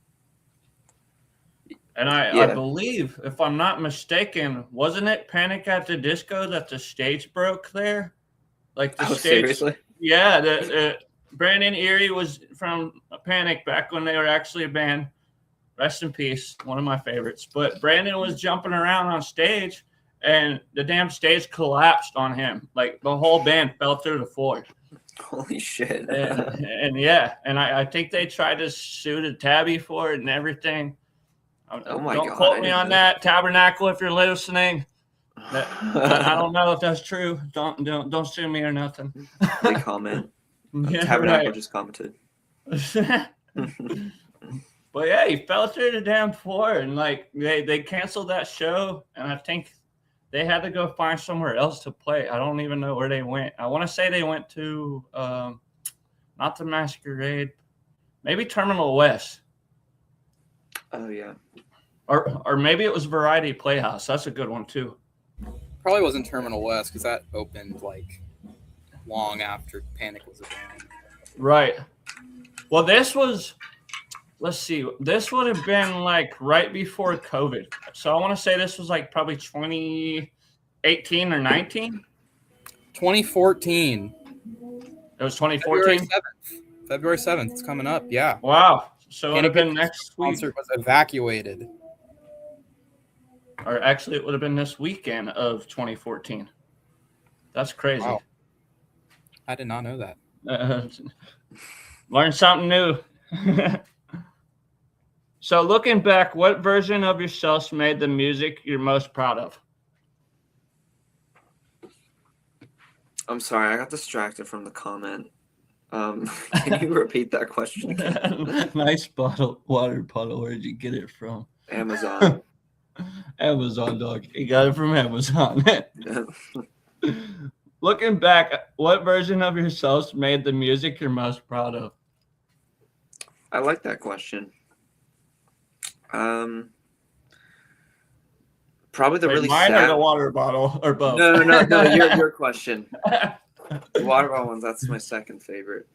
S1: And I believe, if I'm not mistaken, wasn't it Panic at the Disco that the stage broke there? Like the stage.
S2: Seriously?
S1: Yeah, Brandon Erie was from Panic back when they were actually a band. Rest in peace, one of my favorites. But Brandon was jumping around on stage, and the damn stage collapsed on him. Like the whole band fell through the floor.
S2: Holy shit.
S1: and yeah, and I think they tried to sue the tabby for it and everything.
S2: Oh my
S1: Don't
S2: God,
S1: quote
S2: I
S1: me
S2: didn't
S1: on
S2: know
S1: that, Tabernacle, if you're listening. I don't know if that's true. Don't sue me or nothing.
S2: They comment.
S1: Yeah,
S2: Tabernacle
S1: right.
S2: just commented.
S1: But yeah, he fell through the damn floor, and like they canceled that show, and I think they had to go find somewhere else to play. I don't even know where they went. I want to say they went to not the Masquerade, maybe Terminal West.
S2: Oh yeah.
S1: Or maybe it was Variety Playhouse. That's a good one too.
S3: probably wasn't Terminal West because that opened like long after Panic was a band.
S1: Right. Well, this was, let's see, this would have been like right before COVID. So I want to say this was like probably 2018 or 19.
S3: 2014.
S1: It was 2014.
S3: February 7th. It's coming up. Yeah.
S1: Wow. So it would have been next week.
S3: Concert was evacuated.
S1: Or actually, it would have been this weekend of 2014. That's crazy.
S3: Wow. I did not know that.
S1: Learn something new. So looking back, what version of yourself made the music you're most proud of?
S2: I'm sorry, I got distracted from the comment. Can you repeat that question again?
S1: Nice water bottle. Where'd you get it from?
S2: Amazon.
S1: Amazon, dog. You got it from Amazon. Looking back, what version of yourself made the music you're most proud of?
S2: I like that question. Probably the really
S1: mine
S2: sad.
S1: Or the water bottle, or both?
S2: No. Your question. The water bottle ones. That's my second favorite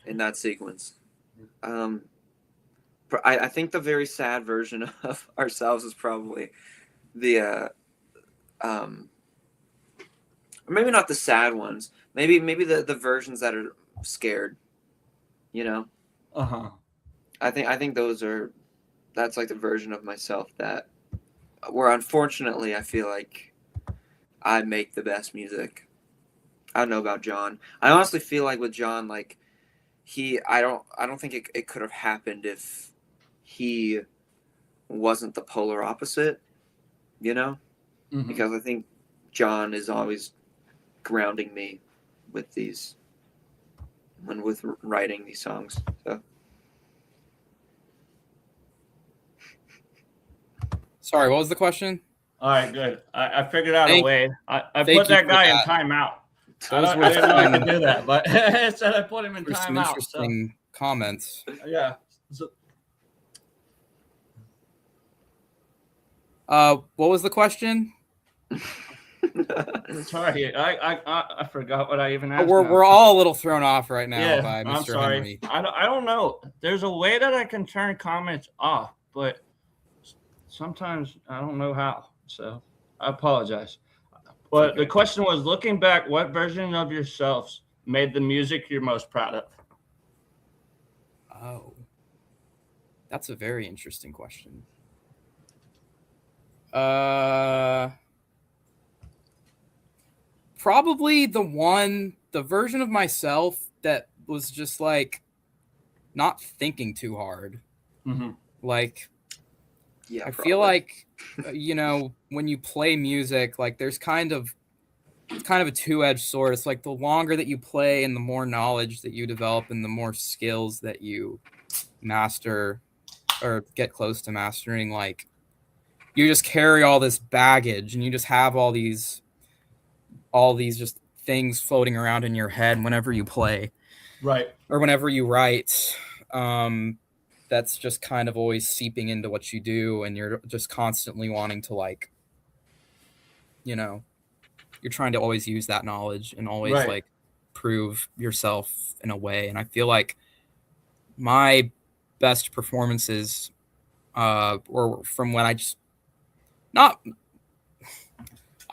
S2: in that sequence. I think the very sad version of ourselves is probably the maybe not the sad ones. Maybe the versions that are scared. You know.
S1: Uh-huh.
S2: I think that's like the version of myself that where unfortunately I feel like I make the best music. I don't know about John. I honestly feel like with John, like I don't think it could have happened if he wasn't the polar opposite, you know?
S1: Mm-hmm.
S2: Because I think John is always grounding me with writing these songs. So.
S3: Sorry, what was the question?
S1: All right, good. I figured out a way. I put that guy in timeout. I didn't know I could do that, but it said I put him in timeout. Some
S3: interesting comments.
S1: Yeah.
S3: What was the question?
S1: Sorry, I forgot what I even asked.
S3: We're all a little thrown off right now by Mr.
S1: I'm sorry.
S3: Henry.
S1: I don't know. There's a way that I can turn comments off, but sometimes I don't know how. So I apologize. But the question was, looking back, what version of yourselves made the music you're most proud of?
S3: Oh, that's a very interesting question. Probably the version of myself that was just like not thinking too hard.
S1: Mm-hmm.
S3: Like,
S2: yeah,
S3: I feel like, when you play music, like there's kind of a two-edged sword. It's like the longer that you play and the more knowledge that you develop and the more skills that you master or get close to mastering, like you just carry all this baggage and you just have all these just things floating around in your head whenever you play,
S1: right,
S3: or whenever you write. That's just kind of always seeping into what you do, and you're just constantly wanting to, like, you're trying to always use that knowledge and always like prove yourself in a way. And I feel like my best performances were from when I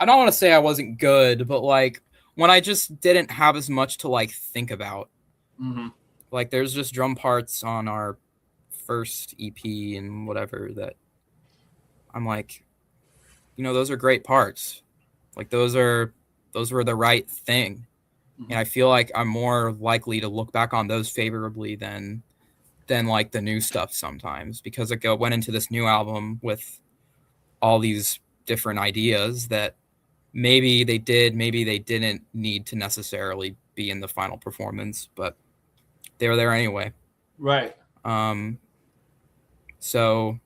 S3: don't want to say I wasn't good, but like when I just didn't have as much to like think about.
S1: Mm-hmm.
S3: Like there's just drum parts on our first EP and whatever that I'm like, those are great parts. Like those were the right thing. Mm-hmm. And I feel like I'm more likely to look back on those favorably than like the new stuff sometimes, because I went into this new album with all these different ideas that maybe they did, maybe they didn't need to necessarily be in the final performance, but they were there anyway.
S1: Right.
S3: So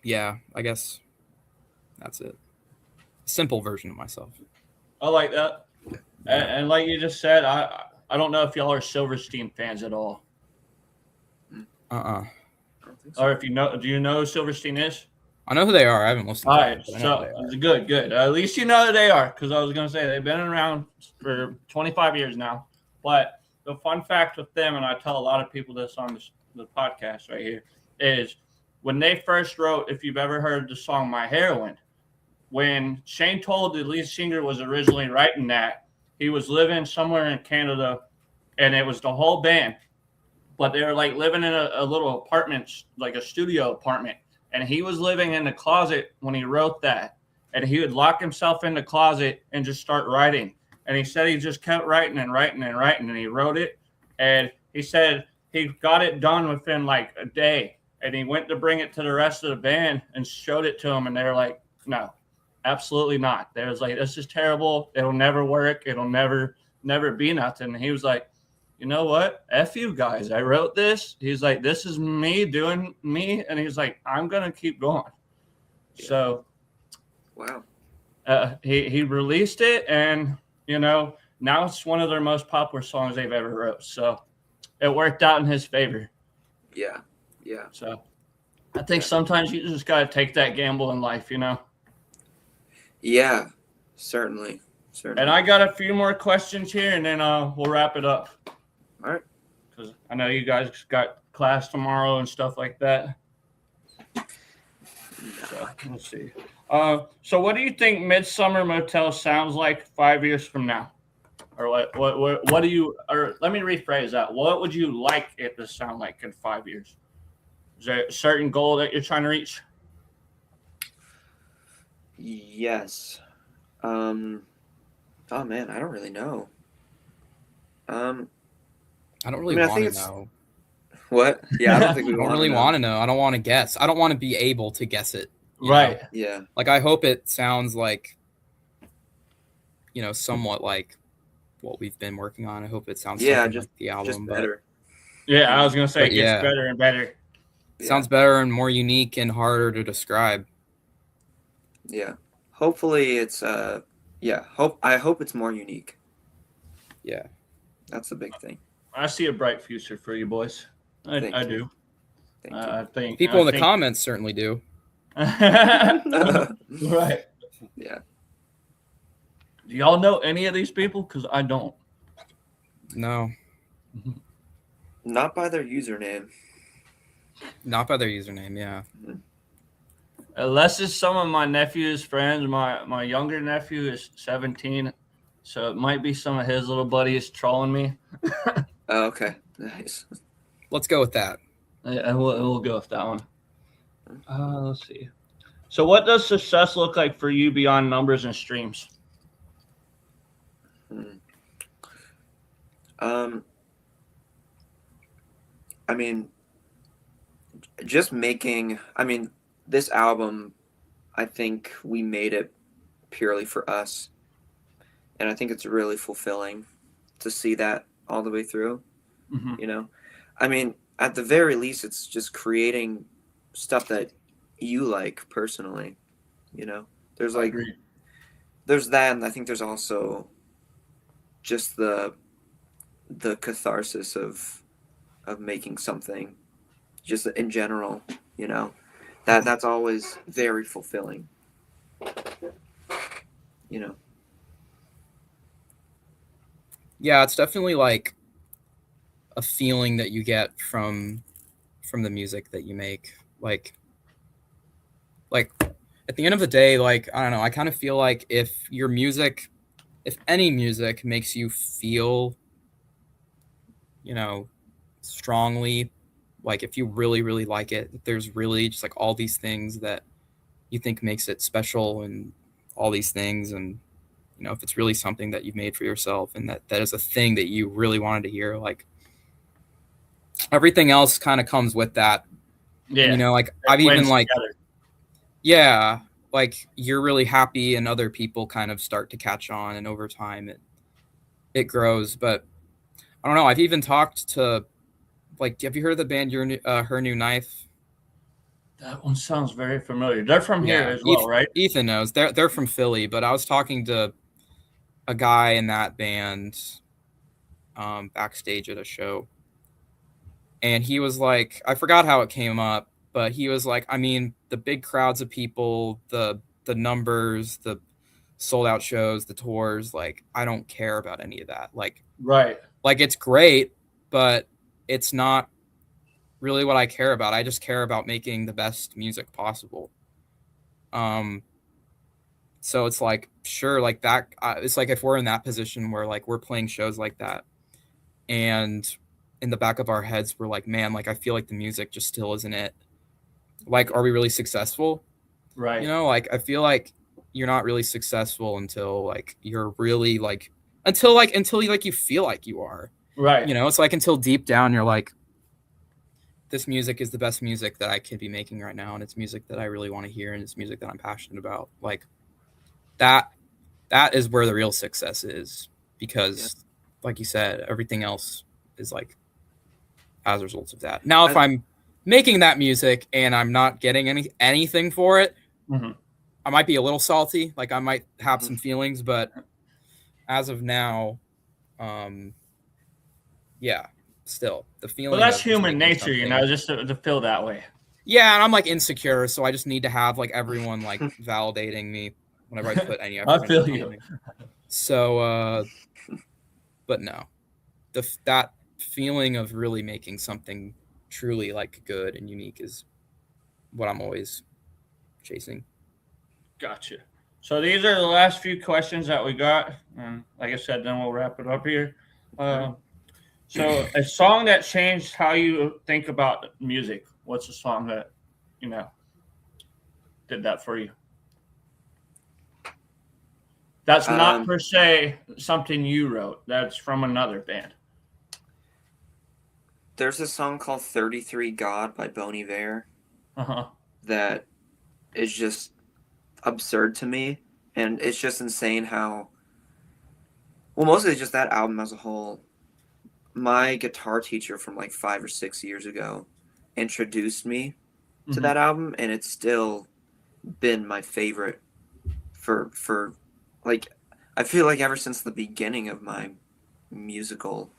S3: yeah, I guess that's it. Simple version of myself.
S1: I like that. And like you just said, I don't know if y'all are Silverstein fans at all.
S2: I don't think so.
S1: Or if do you know who Silverstein is?
S3: I know who they are. I haven't listened to them.
S1: So good. At least you know who they are, because I was going to say they've been around for 25 years now. But the fun fact with them, and I tell a lot of people this on the podcast right here, is when they first wrote, if you've ever heard the song My Heroine, when Shane Told, the lead singer, was originally writing that, he was living somewhere in Canada, and it was the whole band. But they were like living in a little apartment, like a studio apartment. And he was living in the closet when he wrote that. And he would lock himself in the closet and just start writing. And he said he just kept writing and writing and writing. And he wrote it. And he said he got it done within like a day. And he went to bring it to the rest of the band and showed it to them. And they were like, no, absolutely not. They was like, this is terrible. It'll never work. It'll never be nothing. And he was like, you know what? F you guys. I wrote this. He's like, this is me doing me. And he's like, I'm going to keep going. Yeah. So,
S2: wow.
S1: He released it, and, now it's one of their most popular songs they've ever wrote. So it worked out in his favor.
S2: Yeah.
S1: So I think sometimes you just got to take that gamble in life,
S2: Yeah, certainly.
S1: And I got a few more questions here, and then we'll wrap it up.
S2: All right.
S1: Because I know you guys got class tomorrow and stuff like that. So let's see. So what do you think Midsummer Motel sounds like 5 years from now? Or what do you, or let me rephrase that. What would you like it to sound like in 5 years? Is there a certain goal that you're trying to reach?
S2: Yes. Oh man, I don't really know.
S3: I don't really want to know.
S2: What? Yeah, I don't think we
S3: don't really want to know. I don't want to guess. I don't want to be able to guess it.
S1: Right.
S2: Know? Yeah.
S3: Like, I hope it sounds like, somewhat like what we've been working on. I hope it sounds just like the album.
S2: Just better.
S1: Yeah, I was going to say it gets better and better.
S3: It sounds better and more unique and harder to describe.
S2: Yeah. Hopefully it's I hope it's more unique.
S3: Yeah.
S2: That's the big thing.
S1: I see a bright future for you boys. I do.
S2: I
S1: think
S3: people in the comments certainly do.
S1: Right.
S2: Yeah.
S1: Do y'all know any of these people? Because I don't.
S3: No.
S2: Not by their username.
S3: Not by their username, yeah.
S1: Unless it's some of my nephew's friends. My younger nephew is 17, so it might be some of his little buddies trolling me.
S2: Oh, okay. Nice.
S3: Let's go with that.
S1: And we'll go with that one. Let's see. So what does success look like for you beyond numbers and streams?
S2: I mean, just making, this album, I think we made it purely for us. And I think it's really fulfilling to see that all the way through, you know? I mean, at the very least, it's just creating stuff that you like personally, you know? There's like, there's that, and I think there's also just the catharsis of making something just in general, you know, that's always very fulfilling, you know.
S3: Yeah, it's definitely like a feeling that you get from the music that you make. Like at the end of the day, like, I don't know, I kind of feel like if any music makes you feel, you know, strongly, like if you really, really like it, there's really just like all these things that you think makes it special and all these things. And, you know, if it's really something that you've made for yourself and that is a thing that you really wanted to hear, like everything else kind of comes with that.
S1: Yeah.
S3: And, you know, like I've even like, yeah, like you're really happy and other people kind of start to catch on, and over time it grows. But I don't know. I've even talked to, like, have you heard of the band Her New Knife?
S1: That one sounds very familiar. They're from here as well, right?
S3: Ethan knows. They're from Philly, but I was talking to a guy in that band backstage at a show, and he was like, I forgot how it came up, but he was like, I mean, the big crowds of people, the numbers, the sold out shows, the tours, like I don't care about any of that. Like,
S1: right.
S3: Like it's great, but it's not really what I care about. I just care about making the best music possible. So it's like, sure, like that, it's like if we're in that position where like we're playing shows like that, and in the back of our heads, we're like, man, like I feel like the music just still isn't it. Like, are we really successful?
S1: Right.
S3: You know, like I feel like you're not really successful until like you're really like, until you feel like you are.
S1: Right.
S3: You know, it's like until deep down you're like, this music is the best music that I could be making right now, and it's music that I really want to hear, and it's music that I'm passionate about. Like that is where the real success is, because like you said, everything else is like as a result of that. Now, if I'm making that music and I'm not getting anything for it, I might be a little salty. Like I might have some feelings, but as of now, yeah, still the feeling.
S1: Well, that's human nature, you know, just to feel that way.
S3: Yeah, and I'm like insecure, so I just need to have like everyone like validating me whenever I put any effort.
S1: I feel you.
S3: So, but no, that feeling of really making something truly like good and unique is what I'm always chasing.
S1: Gotcha. So these are the last few questions that we got, and like I said, then we'll wrap it up here. So a song that changed how you think about music. What's a song that, you know, did that for you? That's not per se something you wrote. That's from another band.
S2: There's a song called 33 God by Bon Iver that is just absurd to me. And it's just insane how, well, mostly just that album as a whole. My guitar teacher from like 5 or 6 years ago introduced me to that album, and it's still been my favorite for like, I feel like ever since the beginning of my musical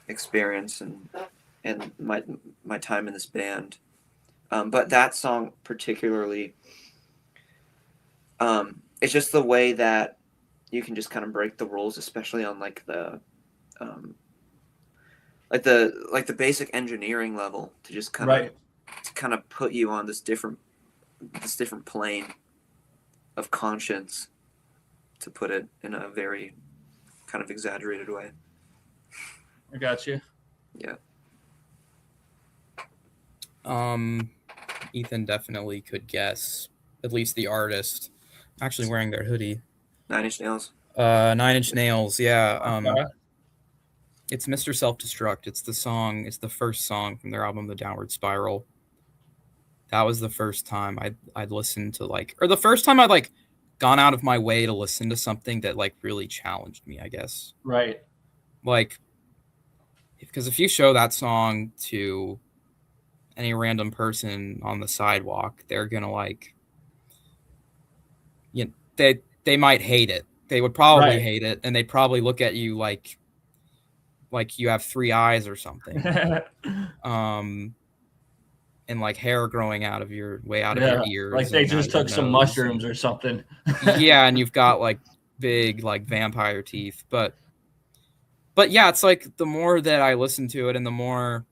S2: experience and my time in this band. But that song particularly, it's just the way that you can just kind of break the rules, especially on like the basic engineering level, to just kind of put you on this different plane of conscience, to put it in a very kind of exaggerated way.
S1: I got you.
S2: Yeah.
S3: Ethan definitely could guess at least the artist. I'm actually wearing their hoodie.
S2: 9 Inch Nails.
S3: 9 Inch Nails, yeah.
S1: Okay.
S3: It's Mr. Self-Destruct. It's the first song from their album, The Downward Spiral. That was the first time I'd listened to the first time I'd gone out of my way to listen to something that really challenged me, I guess.
S1: Right.
S3: Because if you show that song to any random person on the sidewalk, they're gonna they might hate it. They would probably hate it, and they'd probably look at you like you have 3 eyes or something. And hair growing out of your ears.
S1: Like they just took some mushrooms or something.
S3: Yeah, and you've got big vampire teeth. But yeah, it's the more that I listen to it, and the more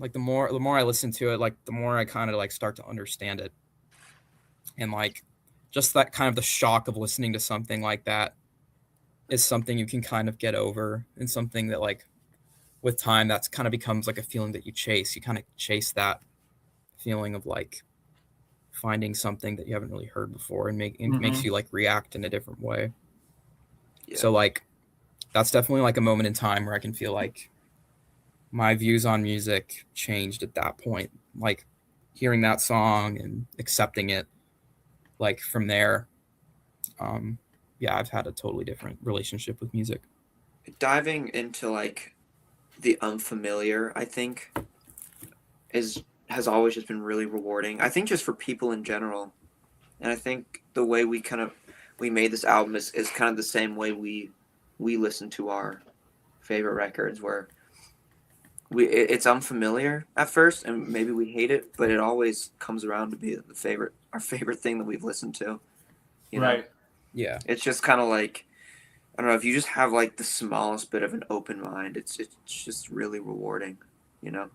S3: I listen to it, the more I kind of start to understand it. And just that kind of the shock of listening to something like that is something you can kind of get over, and something that with time that's kind of becomes a feeling that you chase. You kind of chase that feeling of finding something that you haven't really heard before, and makes you react in a different way. Yeah. So that's definitely a moment in time where I can feel my views on music changed at that point. Hearing that song and accepting it, from there, yeah, I've had a totally different relationship with music.
S2: Diving into the unfamiliar, I think, has always just been really rewarding. I think just for people in general, and I think the way we made this album is kind of the same way we listen to our favorite records, where it's unfamiliar at first, and maybe we hate it, but it always comes around to be our favorite thing that we've listened to. You know?
S1: Right.
S2: Yeah. It's just kind of I don't know, if you just have the smallest bit of an open mind, it's just really rewarding, you know?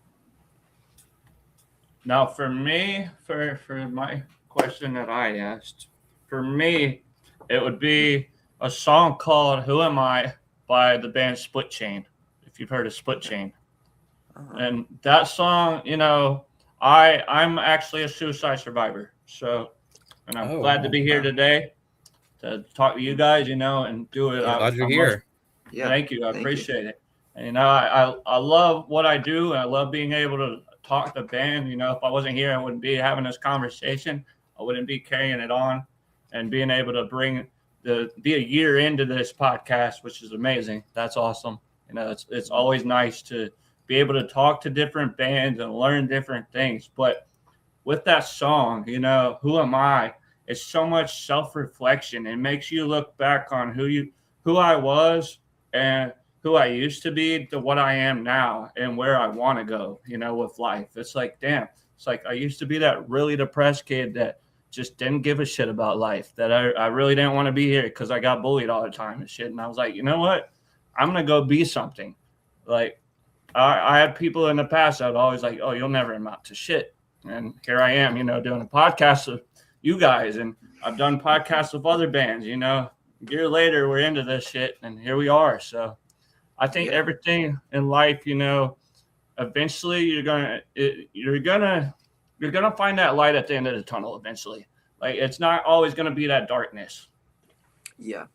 S1: Now for me, for my question that I asked, for me, it would be a song called Who Am I by the band Split Chain, if you've heard of Split Chain. And that song, I'm actually a suicide survivor. So, and I'm glad to be here today to talk to you guys, and do it.
S3: Glad you're here.
S1: Yeah, thank you. I appreciate it. And, I love what I do, and I love being able to talk to the band. If I wasn't here, I wouldn't be having this conversation. I wouldn't be carrying it on, and being able to be a year into this podcast, which is amazing. That's awesome. It's always nice to be able to talk to different bands and learn different things. But with that song, Who Am I? It's so much self-reflection. It makes you look back on who I was and who I used to be to what I am now and where I want to go, with life. It's damn, it's I used to be that really depressed kid that just didn't give a shit about life, that I really didn't want to be here because I got bullied all the time and shit. And I was like, you know what? I'm going to go be something. I had people in the past that would always oh, you'll never amount to shit. And here I am, doing a podcast with you guys, and I've done podcasts with other bands, a year later, we're into this shit, and here we are. So I think everything in life, eventually you're gonna find that light at the end of the tunnel eventually. It's not always gonna be that darkness.
S2: Yeah.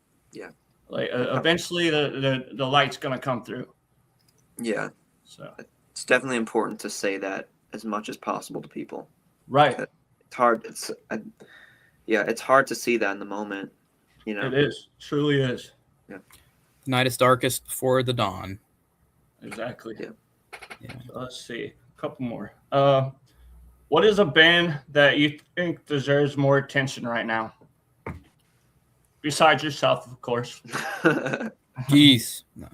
S1: Eventually the light's gonna come through.
S2: Yeah. So it's definitely important to say that as much as possible to people.
S1: Right.
S2: It's hard. It's hard to see that in the moment.
S1: It is. Truly is.
S2: Yeah.
S3: The night is darkest before the dawn.
S1: Exactly.
S2: Yeah.
S1: So let's see. A couple more. What is a band that you think deserves more attention right now? Besides yourself, of course.
S3: Geese. No.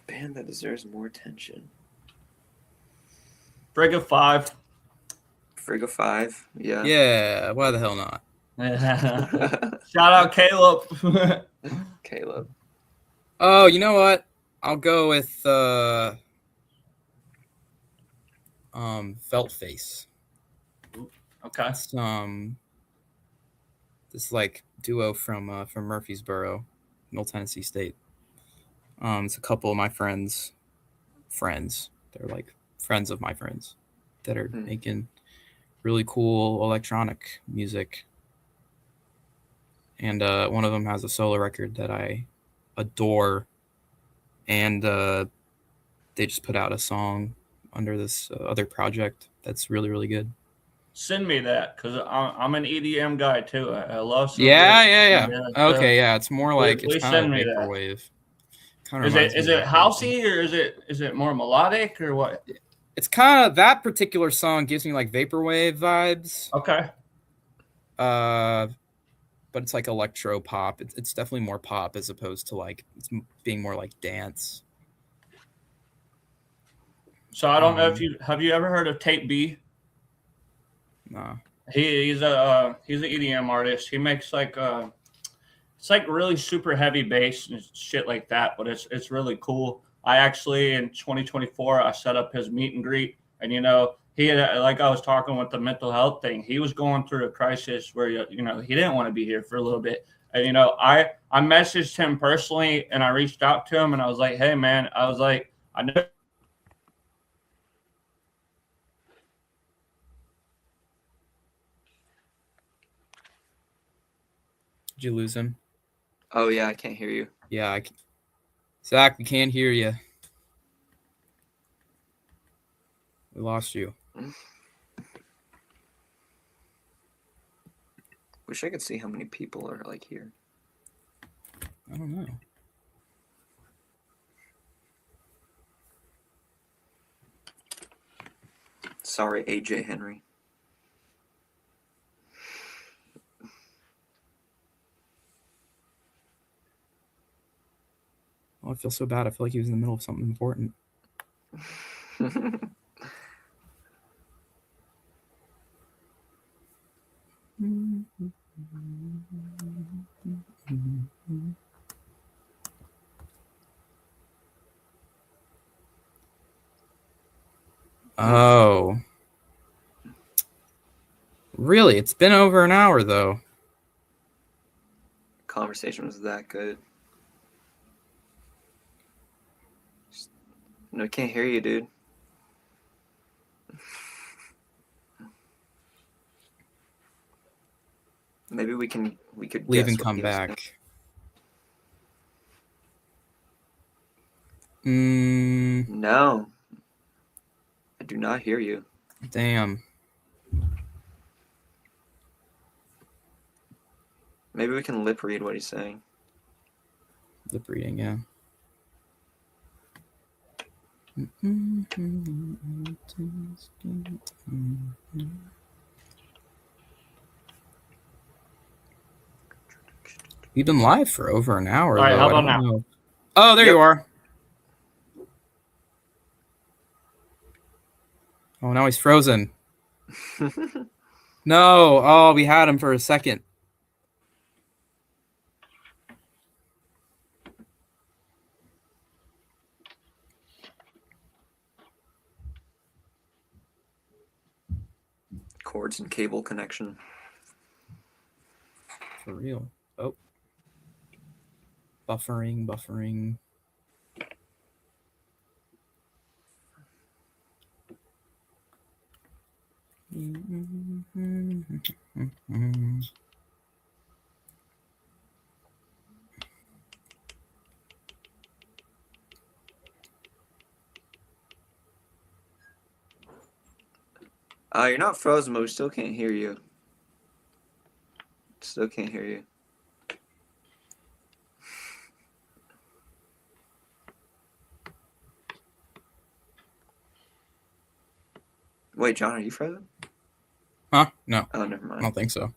S2: Band that deserves more attention.
S1: Brig of Five.
S2: Frigo 5. Yeah.
S3: Yeah, why the hell not?
S1: Shout out Caleb.
S2: Caleb.
S3: Oh, you know what? I'll go with Felt Face.
S1: Okay.
S3: It's, this like duo from Murfreesboro, Middle Tennessee State. It's a couple of my friends. They're like friends of my friends that are making really cool electronic music. And one of them has a solo record that I adore. And they just put out a song under this other project that's really, really good.
S1: Send me that, because I'm an EDM guy too. I love some.
S3: Yeah. Okay, yeah. It's more like
S1: please
S3: it's kind of
S1: send me
S3: vaporwave. Kind
S1: Is
S3: of
S1: it housey, or is it more melodic, or what?
S3: It's kind of, that particular song gives me like vaporwave vibes.
S1: Okay.
S3: But it's like electro pop. It's definitely more pop as opposed to like it's being more like dance.
S1: So I don't know if have you ever heard of Tape B?
S3: Nah.
S1: He's an EDM artist. He makes like it's like really super heavy bass and shit like that, but it's really cool. I actually, in 2024, I set up his meet and greet, and he had, like I was talking with the mental health thing, he was going through a crisis where he didn't want to be here for a little bit, and I messaged him personally, and I reached out to him, and I was like, hey man, I was like, I know.
S3: Did you lose him?
S2: Oh yeah, I can't hear you.
S3: Yeah, Zach, we can't hear you. We lost you.
S2: Wish I could see how many people are like here.
S3: I don't know.
S2: Sorry, AJ Henry.
S3: Oh, I feel so bad. I feel like he was in the middle of something important. Oh. Really? It's been over an hour, though.
S2: Conversation was that good. No, I can't hear you, dude. Maybe we could
S3: leave and come back.
S2: No, I do not hear you.
S3: Damn.
S2: Maybe we can lip read what he's saying.
S3: Lip reading, yeah. We've been live for over an hour.
S1: All right, how about now?
S3: Know. Oh, there you are. Oh, now he's frozen. No. Oh, we had him for a second.
S2: Chords and cable connection.
S3: For real. Oh. Buffering.
S2: You're not frozen, but we still can't hear you. Still can't hear you. Wait, John, are you frozen?
S3: Huh? No.
S2: Oh, never mind.
S3: I don't think so.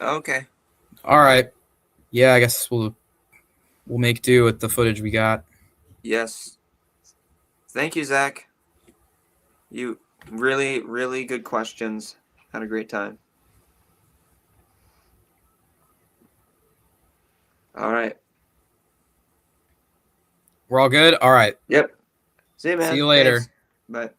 S2: Okay.
S3: All right. Yeah, I guess we'll make do with the footage we got.
S2: Yes. Thank you, Zach. You really, really good questions. Had a great time. All right.
S3: We're all good? All right.
S2: Yep. See you, man.
S3: See you later.
S2: Thanks. Bye.